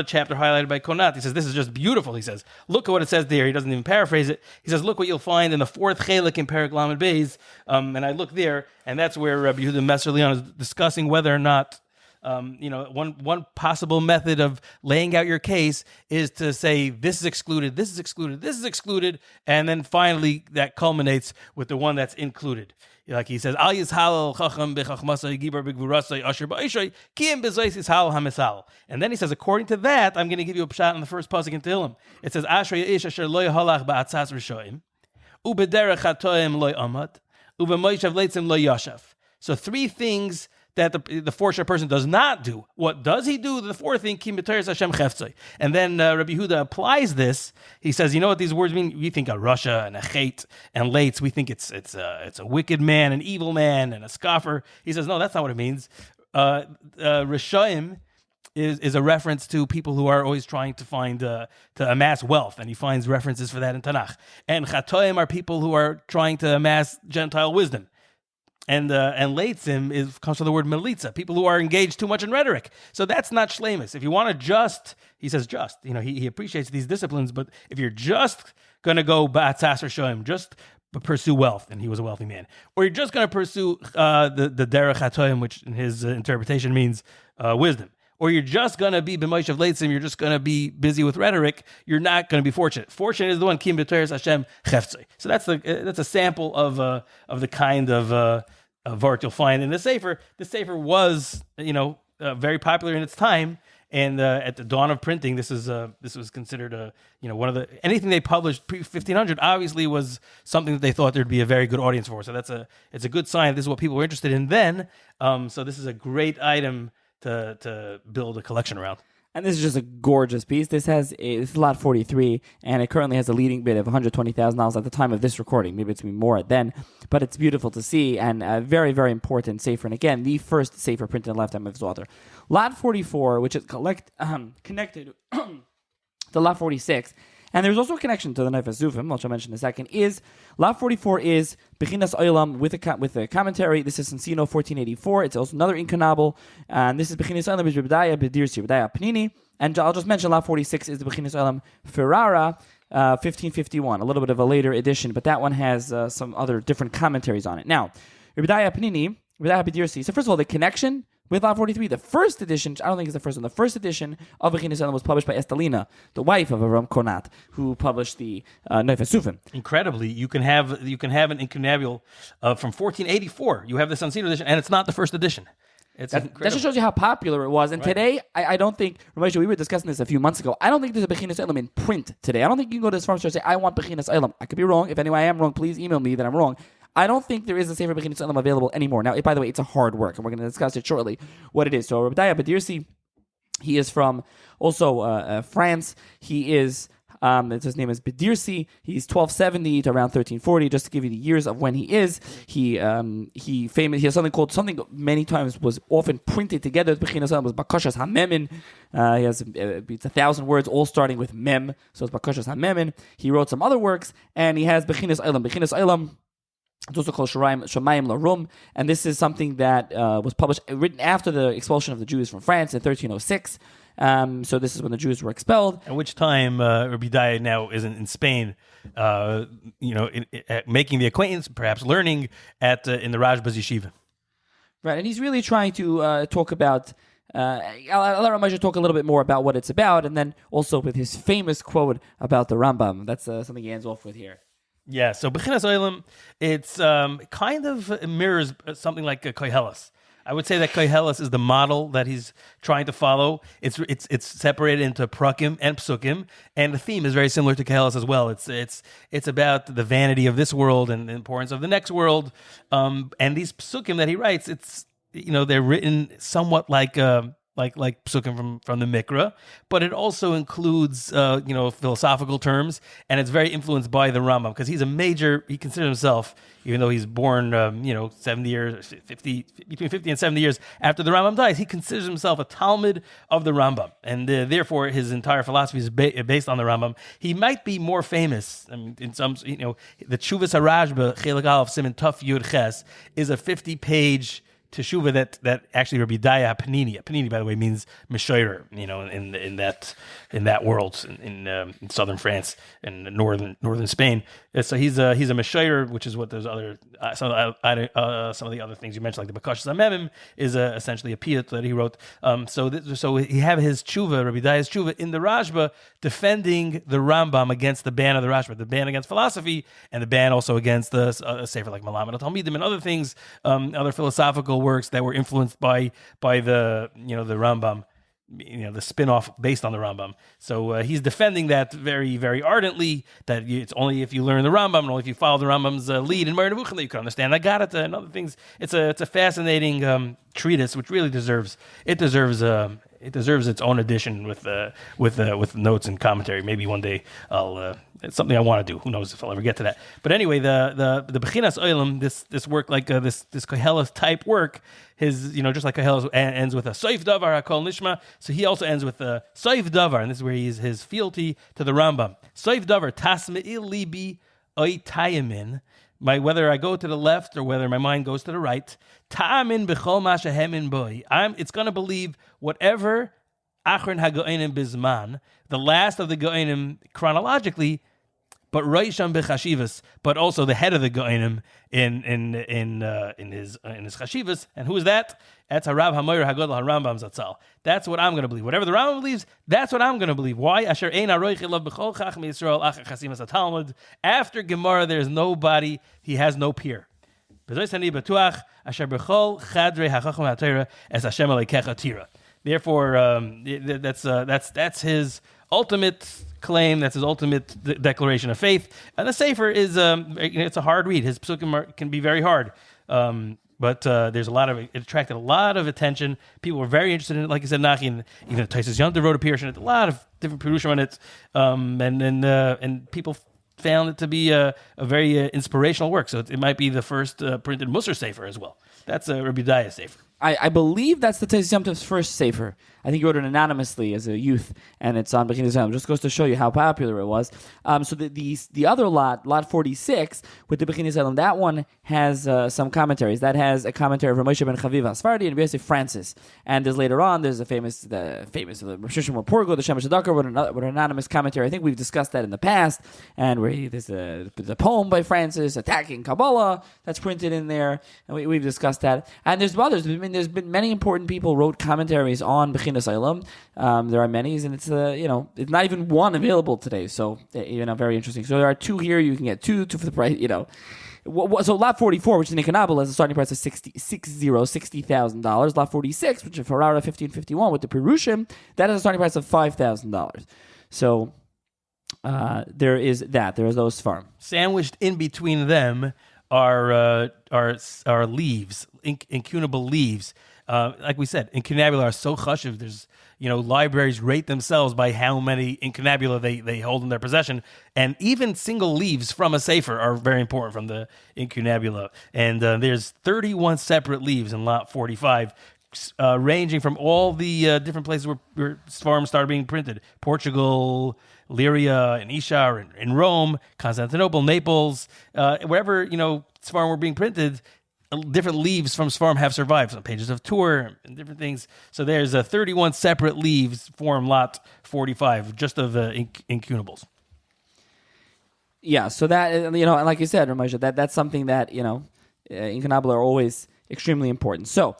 chapter highlighted by Konat. He says this is just beautiful. He says, look at what it says there. He doesn't even paraphrase it. He says, look what you'll find in the 4th chelik in Perek Lamed Beis. And I look there, and that's where Rabbi Yehuda Messer Leon is discussing whether or not. One possible method of laying out your case is to say this is excluded, this is excluded, this is excluded, and then finally that culminates with the one that's included. Like he says, Al yizhalal chacham b'chachmasai gibar b'gvurasai asher ba'ishay kiyim b'zayis yizhalal hamisal. And then he says, according to that, I'm going to give you a pshat in the first pasuk in Tehillim. It says, Asher ya'ish asher lo yahalach ba'atzas rishoim u'bederech hatoim lo yamad u'b'moishav leitzim lo yashav. So 3 things that the fortunate person does not do. What does he do? The fourth thing, Kim b'Toras Hashem cheftzei. And then Rabbi Yehuda applies this. He says, you know what these words mean? We think a rasha and a chet and lates. We think it's a wicked man, an evil man, and a scoffer. He says, no, that's not what it means. Rishaim is a reference to people who are always trying to find to amass wealth, and he finds references for that in Tanakh. And chatoim are people who are trying to amass Gentile wisdom. And leitzim comes from the word melitza, people who are engaged too much in rhetoric. So that's not shlemus. If you want to he says just, he appreciates these disciplines, but if you're just going to go ba'atzas or shoim, just pursue wealth, and he was a wealthy man, or you're just going to pursue the derech hatoim, which in his interpretation means wisdom, or you're just going to be b'moish of leitzim, you're just going to be busy with rhetoric, you're not going to be fortunate. Fortunate is the one, kim b'Toras Hashem cheftzei. So that's a sample of the kind of art you'll find in the Sefer. The Sefer was, very popular in its time, and at the dawn of printing, this was considered one of the anything they published pre 1500 obviously was something that they thought there'd be a very good audience for. So it's a good sign. This is what people were interested in then. So this is a great item to build a collection around. And this is just a gorgeous piece. This is lot 43, and it currently has a leading bid of $120,000 at the time of this recording. Maybe it's going to be more then, but it's beautiful to see, and a very, very important Sefer. And again, the first Sefer printed in the lifetime of his author. Lot 44, which is connected to lot 46, and there's also a connection to the Nefesh Zufim, which I'll mention in a second, is lot 44 is Bechinas Olam with a commentary. This is Encino 1484. It's also another incunable, and this is Bechinas Olam is Rebedaya B'Dirsi, Rebedaya Panini. And I'll just mention lot 46 is the Bechinas Olam Ferrara 1551, a little bit of a later edition, but that one has some other different commentaries on it. Now, Rebedaya Panini, Rebedaya B'Dirsi. So first of all, the connection with lot 43, the first edition, I don't think it's the first one, the first edition of Bechinas Olam was published by Estelina, the wife of Avram Konat, who published the Nefesh Zufim. Incredibly, you can have an incunabule from 1484. You have the Sansino edition, and it's not the first edition. That just shows you how popular it was. And today, I don't think, Ramesha, we were discussing this a few months ago, I don't think there's a Bechinas Olam in print today. I don't think you can go to this farm store and say, I want Bechinas Olam. I could be wrong. If anyway I am wrong, please email me that I'm wrong. I don't think there is a Sefer Bechinas Olam available anymore. Now, by the way, it's a hard work, and we're going to discuss it shortly, what it is. So, Rebedaya B'Dirsi, he is from also France. He is, his name is B'Dirsi. He's 1270 to around 1340, just to give you the years of when he is. He has something many times was often printed together with Bechinas Olam, was Bakashas HaMemin. He has, it's 1,000 words, all starting with Mem, so it's Bakashas HaMemin. He wrote some other works, and he has Bechinas Olam. Bechinas Olam, it's also called Shamayim Larum, and this is something that was written after the expulsion of the Jews from France in 1306. So this is when the Jews were expelled. At which time Rabbi Daya now is in Spain, making the acquaintance, perhaps learning in the Rajba's yeshiva. Right, and he's really trying to talk about. I'll let Ramajah talk a little bit more about what it's about, and then also with his famous quote about the Rambam. That's something he ends off with here. Yeah, so Bechinas Olam, it's kind of mirrors something like Koheles. I would say that Koheles is the model that he's trying to follow. It's separated into prakim and psukim, and the theme is very similar to Koheles as well. It's about the vanity of this world and the importance of the next world. And these psukim that he writes, they're written somewhat like psukim from the Mikra, but it also includes philosophical terms, and it's very influenced by the Rambam, because he considers himself, even though he's born 70 years, between 50 and 70 years after the Rambam dies, he considers himself a Talmud of the Rambam, and therefore his entire philosophy is based on the Rambam. He might be more famous in some, the Tshuvas HaRashba Chelik Aleph Siman Tuf Yud Ches is a 50-page teshuva that actually Rabbi Daya Panini. Panini, by the way, means Meshoyer, in that world in southern France and northern Spain. So he's a Meshoyer, which is what those other some of the other things you mentioned, like the Bakashas HaMemim, is essentially a piyut that he wrote. So he have his tshuva, Rabbi Daya's tshuva, in the Rashba, defending the Rambam against the ban of the Rashba, the ban against philosophy, and the ban also against the sefer like Malamed Talmidim and other things, other philosophical works that were influenced by the Rambam. the spin-off based on the Rambam. So he's defending that very, very ardently, that it's only if you learn the Rambam and only if you follow the Rambam's lead in Moreh Nevuchim that you can understand. I got it. And other things. It's a fascinating treatise, which really deserves its own edition with notes and commentary. Maybe one day it's something I want to do. Who knows if I'll ever get to that. But anyway, the Bechinas Olam, this work, like this Koheles type work, his, just like Koheles ends with a Soif Davar Hakol Nishma, so he also ends with a Soif Davar, and this is where his fealty to the Rambam. Soif Davar Tasme'il Libi Oy Tayamin, whether I go to the left or whether my mind goes to the right, Ta'amin B'chol Ma Shehemin Boy, it's going to believe whatever Achron HaGo'enim Bizman, the last of the Go'enim chronologically, but Roisham B'chashivas, but also the head of the Go'enim in his chashivas. And who is that? That's Harav HaMoyer HaGodol HaRambam Zatzal. That's what I'm going to believe. Whatever the Rambam believes, that's what I'm going to believe. Why? Asher ein aroich elav b'chol chachmei Yisrael acher chasimas haTalmud. After Gemara, there's nobody. He has no peer. B'zois hani b'tuach asher b'chol chadrei hachacham haTorah es Hashem aleikecha tira. Therefore, that's his ultimate claim. That's his ultimate declaration of faith. And the Sefer is it's a hard read. His psukim can be very hard. But there's it attracted a lot of attention. People were very interested in it. Like I said, Nachi, and even Taisus Yonter wrote a pirush on it. A lot of different pirushim on it, and people found it to be a very inspirational work. So it might be the first printed Musar Sefer as well. That's a Rabbi Yedaya Sefer. I believe that's the Taisus Yomtov's first Sefer. I think he wrote it anonymously as a youth, and it's on Bechinas Olam. Just goes to show you how popular it was. So the other lot 46, with the Bechinas Olam, that one has some commentaries. That has a commentary from Moshe ben Chaviv HaSfardi and Yosef Francis. And there's later on, there's the famous Rosh Hashanah Porgo, the Shemesh HaDakar, with an anonymous commentary. I think we've discussed that in the past, and where there's the poem by Francis attacking Kabbalah that's printed in there, and we've discussed that. And there's others. There's been many important people wrote commentaries on Bechinas Olam. There are many, and it's it's not even one available today. So very interesting. So there are two here. You can get two for the price. So lot 44, which is in Ikanabel, has a starting price of $60,000. Lot 46, which is Ferrara 1551 with the Perushim, that has a starting price of $5,000. So there is that. There is those farm. Sandwiched in between them are leaves, incunable leaves. Like we said, incunabula are so chashuv. There's, libraries rate themselves by how many incunabula they hold in their possession. And even single leaves from a sefer are very important from the incunabula. And there's 31 separate leaves in lot 45, ranging from all the different places where farms started being printed. Portugal, Lyria, and Ishar, in Rome, Constantinople, Naples, wherever, Sfarm were being printed, different leaves from Sfarm have survived. Some pages of Tur and different things. So there's 31 separate leaves form lot 45, just of incunables. Yeah, so that, like you said, Ramesha, that's something that, incunabula are always extremely important. So,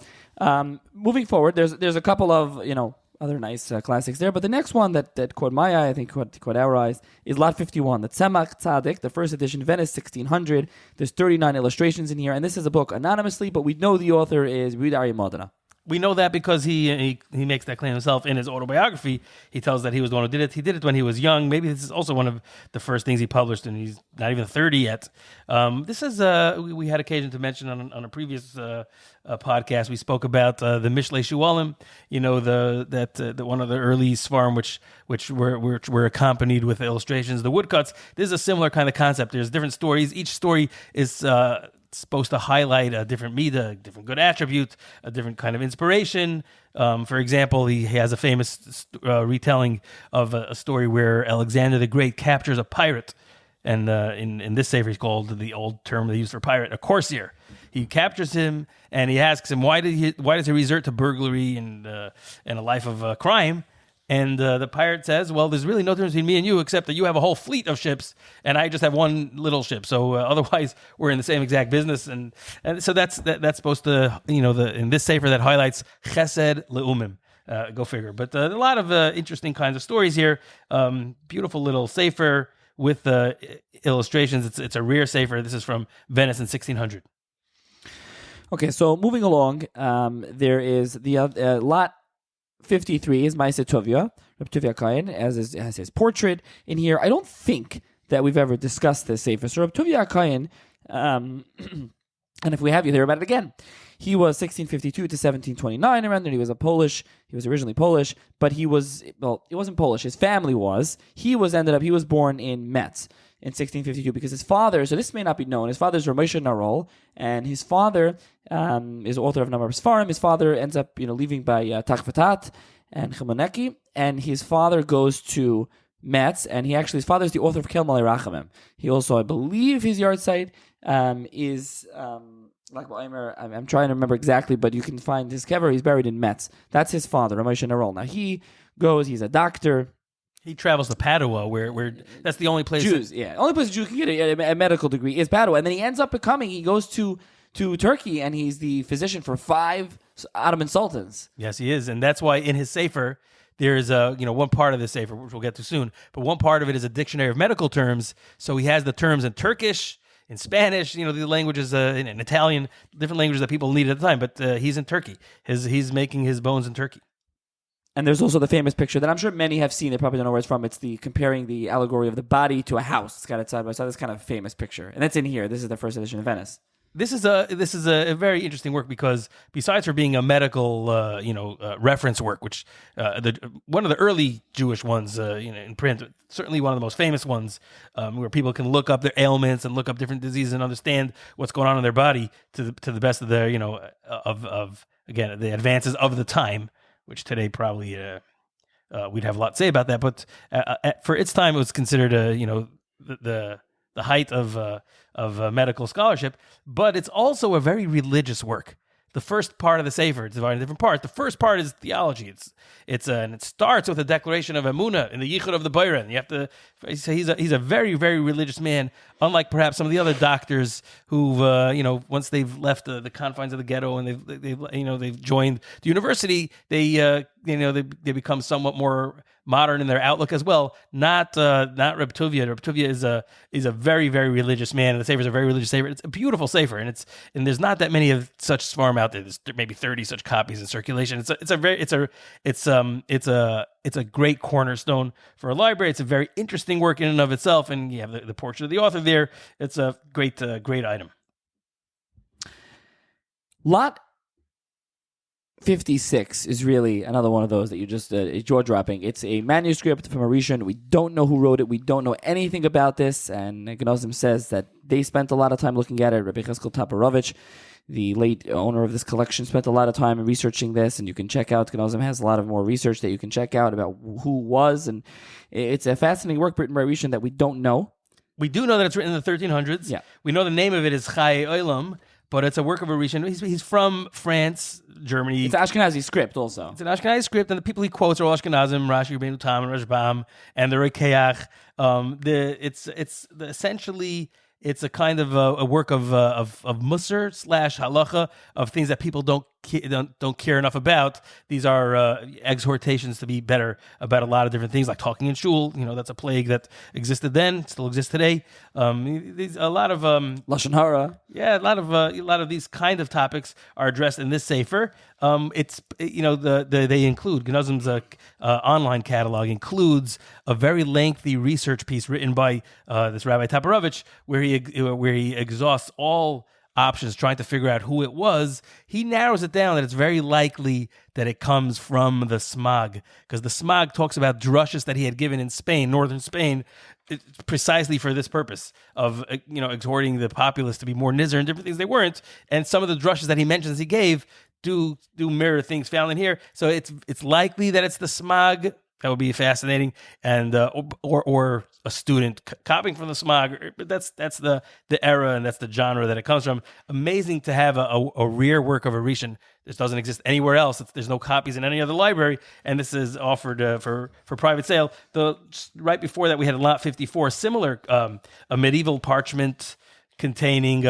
moving forward, there's a couple of, other nice classics there. But the next one that caught my eye, I think caught our eyes, is Lot 51, the Tzemach Tzaddik, the first edition, Venice, 1600. There's 39 illustrations in here, and this is a book anonymously, but we know the author is Yehuda Aryeh Modena. We know that because he makes that claim himself in his autobiography. He tells that he was the one who did it. He did it when he was young. Maybe this is also one of the first things he published, and he's not even 30 yet. This is we had occasion to mention on a previous podcast. We spoke about the Mishlei Shualim. The one of the early Svarim which were accompanied with illustrations, the woodcuts. This is a similar kind of concept. There's different stories. Each story is supposed to highlight a different midah, a different good attribute, a different kind of inspiration. For example, he has a famous retelling of a story where Alexander the Great captures a pirate, and in this sefer he's called, the old term they use for pirate, a corsair. He captures him and he asks him why does he resort to burglary and a life of crime. And the pirate says, well, there's really no difference between me and you except that you have a whole fleet of ships and I just have one little ship. So otherwise, we're in the same exact business. And so that's supposed to, in this sefer that highlights chesed le'umim. Go figure. But a lot of interesting kinds of stories here. Beautiful little sefer with illustrations. It's a rare sefer. This is from Venice in 1600. Okay, so moving along, there is the lot 53 is Ma'aseh Tovia, Reb Tovia Kain, as his portrait in here. I don't think that we've ever discussed this sefer. So Reb Tovia Kain, and if we have, you hear about it again. He was 1652 to 1729 around there. He was originally Polish, but he wasn't Polish. His family was. He was born in Metz in 1652 because his father, so this may not be known, his father is Ramosha Narol, and his father is author of a number of Sfarim. His father ends up leaving by Tachvatat and Chimoneki, and his father goes to Metz, and his father is the author of Kel Malei Rachamim. He also, I believe, his yard site is... I'm trying to remember exactly, but you can find his kever. He's buried in Metz. That's his father, Ramosha Narol. Now he's a doctor. He travels to Padua, where that's the only place. Only place a Jew can get a medical degree is Padua, and then he ends up he goes to Turkey, and he's the physician for 5 Ottoman sultans. Yes, he is, and that's why in his sefer there's one part of the sefer which we'll get to soon, but one part of it is a dictionary of medical terms. So he has the terms in Turkish, in Spanish, the languages, in Italian, different languages that people need at the time. But he's in Turkey. He's making his bones in Turkey. And there's also the famous picture that I'm sure many have seen. They probably don't know where it's from. It's comparing the allegory of the body to a house. It's got it side by side. This kind of famous picture, and that's in here. This is the first edition of Venice. This is a very interesting work because besides for being a medical reference work, which one of the early Jewish ones in print, certainly one of the most famous ones, where people can look up their ailments and look up different diseases and understand what's going on in their body to the best of their of again the advances of the time, which today probably we'd have a lot to say about that, but for its time it was considered the height of medical scholarship, but it's also a very religious work. The first part of the sefer, it's divided into different parts. The first part is theology. And it starts with a declaration of Emunah in the Yichud of the Bayran. You have to say he's a very, very religious man, unlike perhaps some of the other doctors who once they've left the confines of the ghetto and they've joined the university, they become somewhat more modern in their outlook as well. Not Reb Tovia. Reb Tovia is a very, very religious man, and the sefer is a very religious sefer. It's a beautiful sefer, and there's not that many of such svarim out there. There's maybe 30 such copies in circulation. It's a great cornerstone for a library. It's a very interesting work in and of itself, and you have the portrait of the author there. It's a great item. Lot 56 is really another one of those that you just jaw-dropping. It's a manuscript from a Rishon. We don't know who wrote it. We don't know anything about this. And Genazym says that they spent a lot of time looking at it. Rabbi Toporowitch, the late owner of this collection, spent a lot of time researching this. And you can check out, Genazym has a lot of more research that you can check out about who was. And it's a fascinating work written by Rishon that we don't know. We do know that it's written in the 1300s. Yeah. We know the name of it is Chai Olam, but it's a work of a Rishon. He's from France, Germany. It's an Ashkenazi script also. It's an Ashkenazi script, and the people he quotes are all Ashkenazim, Rashi, Rabbeinu Tam, and Rashbam, and the Rekeach. Essentially it's a kind of a work of Musar / halacha, of things that people don't care enough about. These are exhortations to be better about a lot of different things, like talking in shul. That's a plague that existed then, still exists today. A lot of lashon hara. Yeah, a lot of these kind of topics are addressed in this sefer. They include Genazym's online catalog includes a very lengthy research piece written by this Rabbi Toporowitch, where he exhausts all options trying to figure out who it was. He narrows it down that it's very likely that it comes from the Smag, because the Smag talks about drushes that he had given in Spain, northern Spain, precisely for this purpose of exhorting the populace to be more nizar and different things they weren't. And some of the drushes that he mentions he gave do mirror things found in here. So it's likely that it's the Smag. That would be fascinating, and or a student copying from the Smag. But that's the era and that's the genre that it comes from. Amazing to have a rare work of a Rishon. This doesn't exist anywhere else. There's no copies in any other library, and this is offered for private sale. Right before that, we had in Lot 54 similar a medieval parchment containing,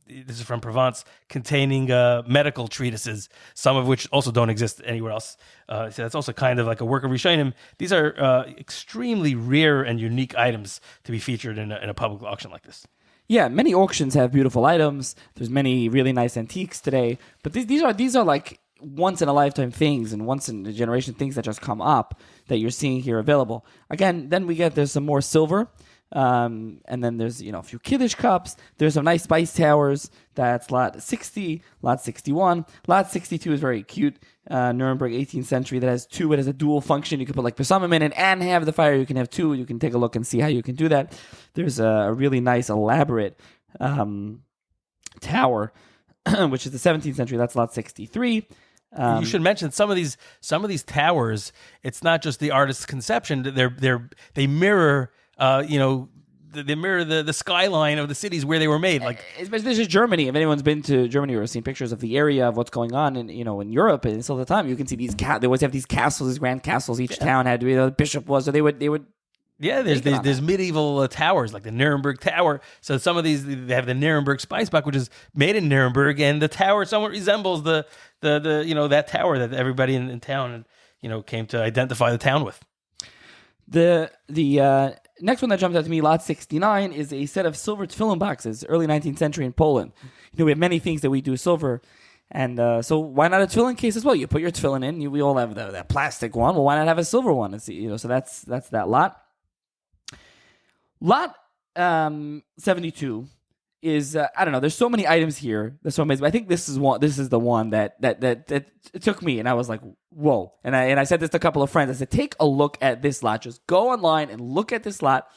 this is from Provence, containing medical treatises, some of which also don't exist anywhere else. So that's also kind of like a work of Rishonim. These are extremely rare and unique items to be featured in a public auction like this. Yeah, many auctions have beautiful items. There's many really nice antiques today, but these are like once in a lifetime things and once in a generation things that just come up that you're seeing here available. Again, then there's some more silver. And then there's, a few Kiddush cups. There's some nice spice towers. That's lot 60, lot 61. Lot 62 is very cute. Nuremberg 18th century that has two. It has a dual function. You can put like Besamim in it and have the fire. You can have two. You can take a look and see how you can do that. There's a really nice, elaborate tower, which is the 17th century. That's lot 63. You should mention some of these towers. It's not just the artist's conception. They mirror. They mirror the skyline of the cities where they were made. Like, this is Germany. If anyone's been to Germany or seen pictures of the area of what's going on in Europe, and all the time you can see these. They always have these castles, these grand castles. Each town had to be the bishop was, so they would. Yeah, there's medieval towers like the Nuremberg Tower. So some of these they have the Nuremberg Spice Box, which is made in Nuremberg, and the tower somewhat resembles the that tower that everybody in town came to identify the town with. The next one that jumped out to me, lot 69, is a set of silver tefillin boxes, early 19th century in Poland. We have many things that we do silver, and so why not a tefillin case as well? You put your tefillin in. We all have that plastic one. Well, why not have a silver one? So that's that lot. Lot 72 is I don't know. There's so many items here. That's so amazing. I think this is the one that it took me, and I was like, whoa. And I said this to a couple of friends. I said, take a look at this lot. Just go online and look at this lot.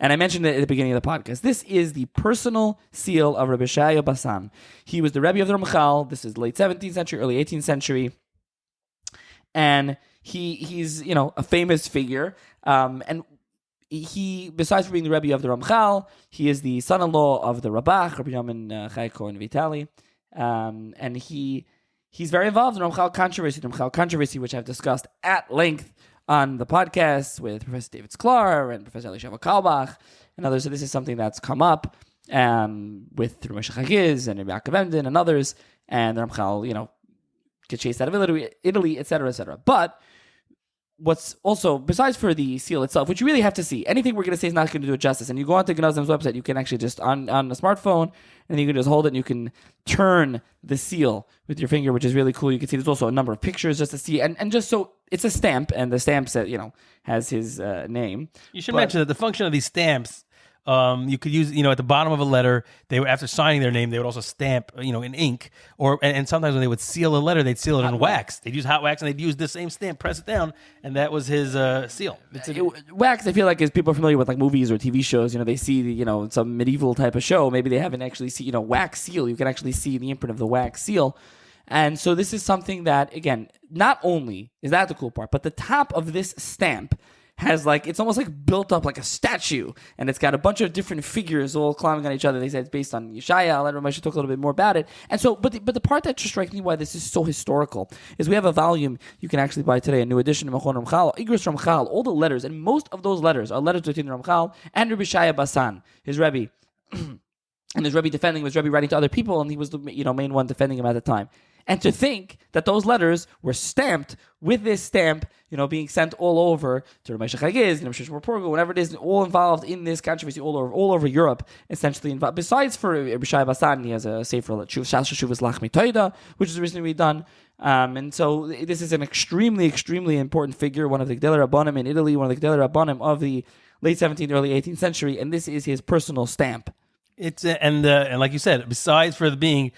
And I mentioned it at the beginning of the podcast. This is the personal seal of Rabbi Shaya Basan. He was the Rebbe of the Ramchal. This is late 17th century, early 18th century, and he's a famous figure. And he, besides being the Rebbe of the Ramchal, he is the son-in-law of the Rabach, Rabbi Yamin Chai Cohen Vitali, and he's very involved in Ramchal controversy, which I've discussed at length on the podcast with Professor David Sklar and Professor Elisheva Kalbach and others. So this is something that's come up with Moshe Chagiz and Yaakov Emden and others, and the Ramchal, get chased out of Italy, etc., etc. But what's also, besides for the seal itself, which you really have to see, anything we're going to say is not going to do it justice. And you go onto Genazym's website, you can actually just, on a smartphone, and you can just hold it and you can turn the seal with your finger, which is really cool. You can see there's also a number of pictures just to see. And just so, it's a stamp, and the stamp set, has his name. You should mention that the function of these stamps, you could use, at the bottom of a letter, they would, after signing their name, they would also stamp, in ink, and sometimes when they would seal a letter, they'd seal it in wax. They'd use hot wax, and they'd use the same stamp, press it down, and that was his seal. Wax, I feel like, is people are familiar with like movies or TV shows. They see some medieval type of show. Maybe they haven't actually seen wax seal. You can actually see the imprint of the wax seal. And so this is something that, again, not only is that the cool part, but the top of this stamp has it's almost like built up like a statue, and it's got a bunch of different figures all climbing on each other. They say it's based on Yeshaya. I'll let Ramesh talk a little bit more about it. And so, but the part that just strikes me why this is so historical is we have a volume you can actually buy today, a new edition of Machon Ramchal, Igros Ramchal, all the letters, and most of those letters are letters between Ramchal and Rabbi Shaya Basan, his Rebbe. And his Rebbe defending him, his Rebbe writing to other people, and he was the main one defending him at the time. And to think that those letters were stamped with this stamp, being sent all over to Ramesh Chagiz, Porgo, whatever it is, all involved in this controversy all over Europe, essentially involved. Besides for Bishai Basan, he has a sefer Shas Shuvas Lachmi Toida, which is recently done. And so this is an extremely, extremely important figure, one of the Gdei Rabbanim in Italy, one of the Gdei Rabbanim of the late 17th, early 18th century, and this is his personal stamp. It's and like you said, besides for being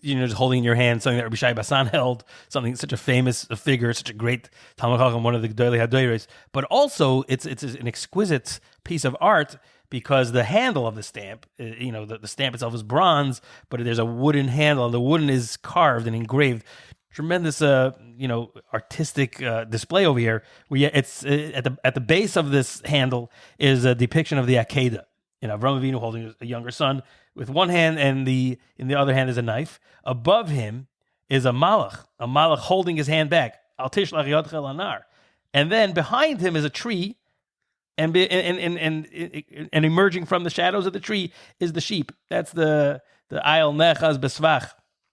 just holding in your hand something that Rabbi Shai Basan held, something such a famous figure, such a great Talmud Chacham, one of the Gedolei HaDoros, but also it's an exquisite piece of art because the handle of the stamp, the stamp itself is bronze, but there's a wooden handle, and the wooden is carved and engraved. Tremendous, artistic display over here. It's at the base of this handle is a depiction of the Akedah. Avraham Avinu holding a younger son with one hand, and in the other hand is a knife. Above him is a malach holding his hand back. Al tishlach yadcha lanar. And then behind him is a tree, and emerging from the shadows of the tree is the sheep. That's the Ayel Nechaz Besvach.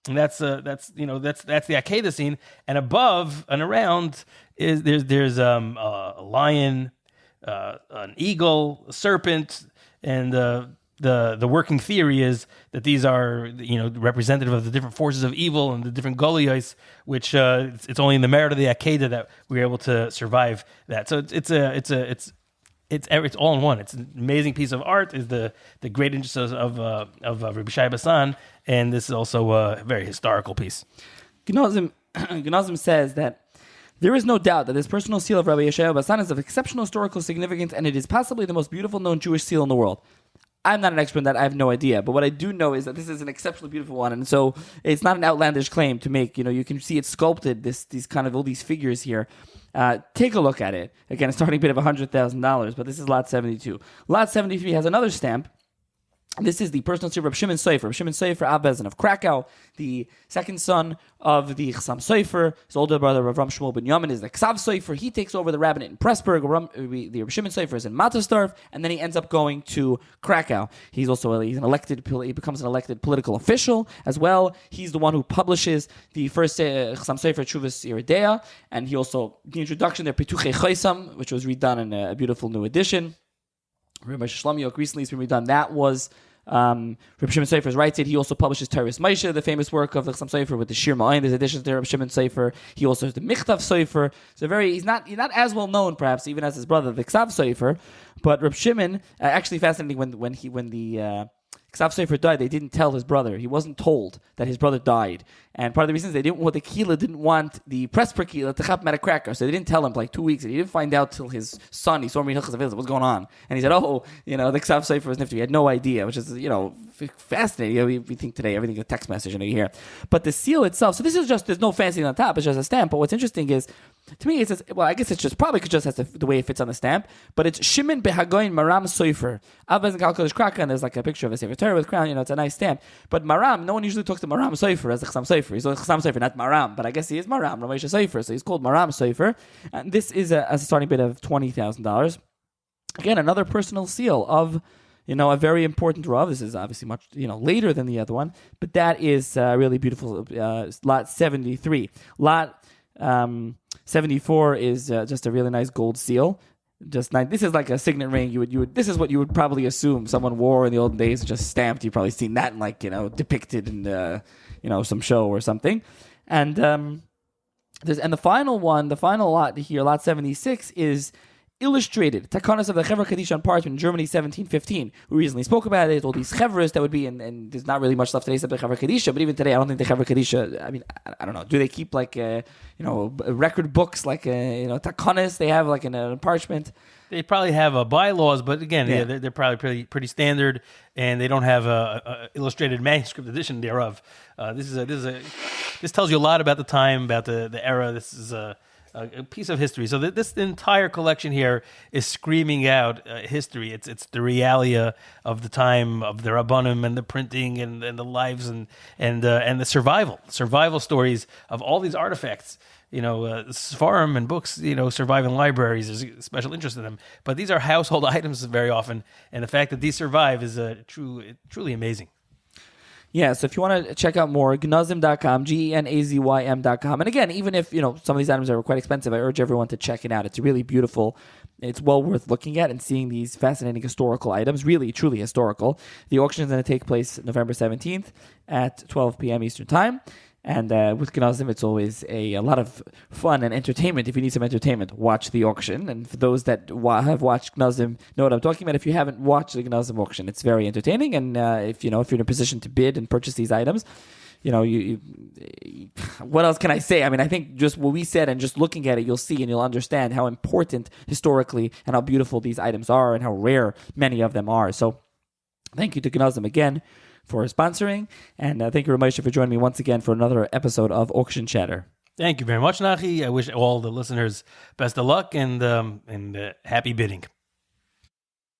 And that's the Akedah scene. And above and around is there's a lion, an eagle, a serpent, and the working theory is that these are representative of the different forces of evil and the different Goliaths, which it's only in the merit of the Akedah that we're able to survive that. So it's all in one. It's an amazing piece of art. Is the great interest of Rabbi Shai Bassan, and this is also a very historical piece. Genazym says that there is no doubt that this personal seal of Rabbi Yeshayahu Bassan is of exceptional historical significance, and it is possibly the most beautiful known Jewish seal in the world. I'm not an expert in that. I have no idea. But what I do know is that this is an exceptionally beautiful one. And so it's not an outlandish claim to make. You can see it sculpted, these kind of all these figures here. Take a look at it. Again, a starting bid of $100,000, but this is lot 72. Lot 73 has another stamp. This is the personal seal of Reb Shimon Sofer. Reb Shimon Sofer Abbezin of Krakow, the second son of the Chassam Sofer. His older brother, Rav Shmuel Ben Yamin, is the Ksav Sofer. He takes over the rabbinate in Pressburg. The Reb Shimon Sofer is in Mattersdorf, and then he ends up going to Krakow. He becomes an elected political official as well. He's the one who publishes the first Chassam Sofer Tshuvas Yeridea, and he also, the introduction there, Pituchei Choisam, which was redone in a beautiful new edition. Rabbi Shlomo Yok recently has been redone. That was Rabbi Shimon Sofer writes it. He also publishes Teres Moshe, the famous work of the Chassam Sofer with the Shir Ma'ayin. There's additions to Rabbi Shimon Sofer. He also has the Michtav Sofer. So he's not as well known perhaps even as his brother, the Ksav Sofer. But Rabbi Shimon, actually fascinating when the Ksav Sofer died, they didn't tell his brother. He wasn't told that his brother died. And part of the reason is the Kehillah didn't want the Pressburg Kehillah to chop him at a cracker. So they didn't tell him for like 2 weeks. And he didn't find out till his son, he saw me in Hilchas Avilas, what's going on? And he said, the Ksav Sofer was nifty. He had no idea, which is, fascinating. We think today everything's a text message you hear. But the seal itself, so this is just, there's no fancy on top, it's just a stamp. But what's interesting is, to me, it says, I guess it's just probably just has the way it fits on the stamp, but it's Shimon Behagoyin Maram Sofer. Avaz Kalkodesh Kraka, and there's like a picture of a Sefer Torah with crown, it's a nice stamp. But Maram, no one usually talks to Maram Sofer as a Chassam Sofer. He's a Chassam Sofer, not Maram, but I guess he is Maram, Ramesha Sofer, so he's called Maram Sofer. And this is a starting bid of $20,000. Again, another personal seal of a very important Rav. This is obviously much, later than the other one, but that is really beautiful. Lot 73. Lot 74 is just a really nice gold seal. Just nice. This is like a signet ring. This is what you would probably assume someone wore in the olden days, just stamped. You've probably seen that in depicted in some show or something. And the final lot here, lot 76, is illustrated Takanas of the Chevra Kaddish on parchment in Germany 1715. We recently spoke about it. All these Chevras that would be, and there's not really much left today except the Chevra Kaddish. But even today, I don't think the Chevra Kaddish. I don't know. Do they keep record books like Takanas? They have like in a parchment. They probably have bylaws, but again, they're probably pretty standard, and they don't have a illustrated manuscript edition thereof. This tells you a lot about the time, about the era. This is a piece of history. So this entire collection here is screaming out history. It's the realia of the time of the Rabbanim and the printing and the lives and the survival stories of all these artifacts. Sefarim and books, survive in libraries. There's a special interest in them. But these are household items very often, and the fact that these survive is truly amazing. Yeah, so if you want to check out more, genazym.com, genazym.com. And again, even if, some of these items are quite expensive, I urge everyone to check it out. It's really beautiful. It's well worth looking at and seeing these fascinating historical items, really, truly historical. The auction is going to take place November 17th at 12 p.m. Eastern Time. And with Genazym, it's always a lot of fun and entertainment. If you need some entertainment, watch the auction. And for those that have watched Genazym, know what I'm talking about. If you haven't watched the Genazym auction, it's very entertaining. And if you're in a position to bid and purchase these items, what else can I say? I think just what we said and just looking at it, you'll see and you'll understand how important historically and how beautiful these items are and how rare many of them are. So thank you to Genazym again for sponsoring, and thank you, Ramesha, for joining me once again for another episode of Auction Chatter. Thank you very much, Nachi. I wish all the listeners best of luck and happy bidding.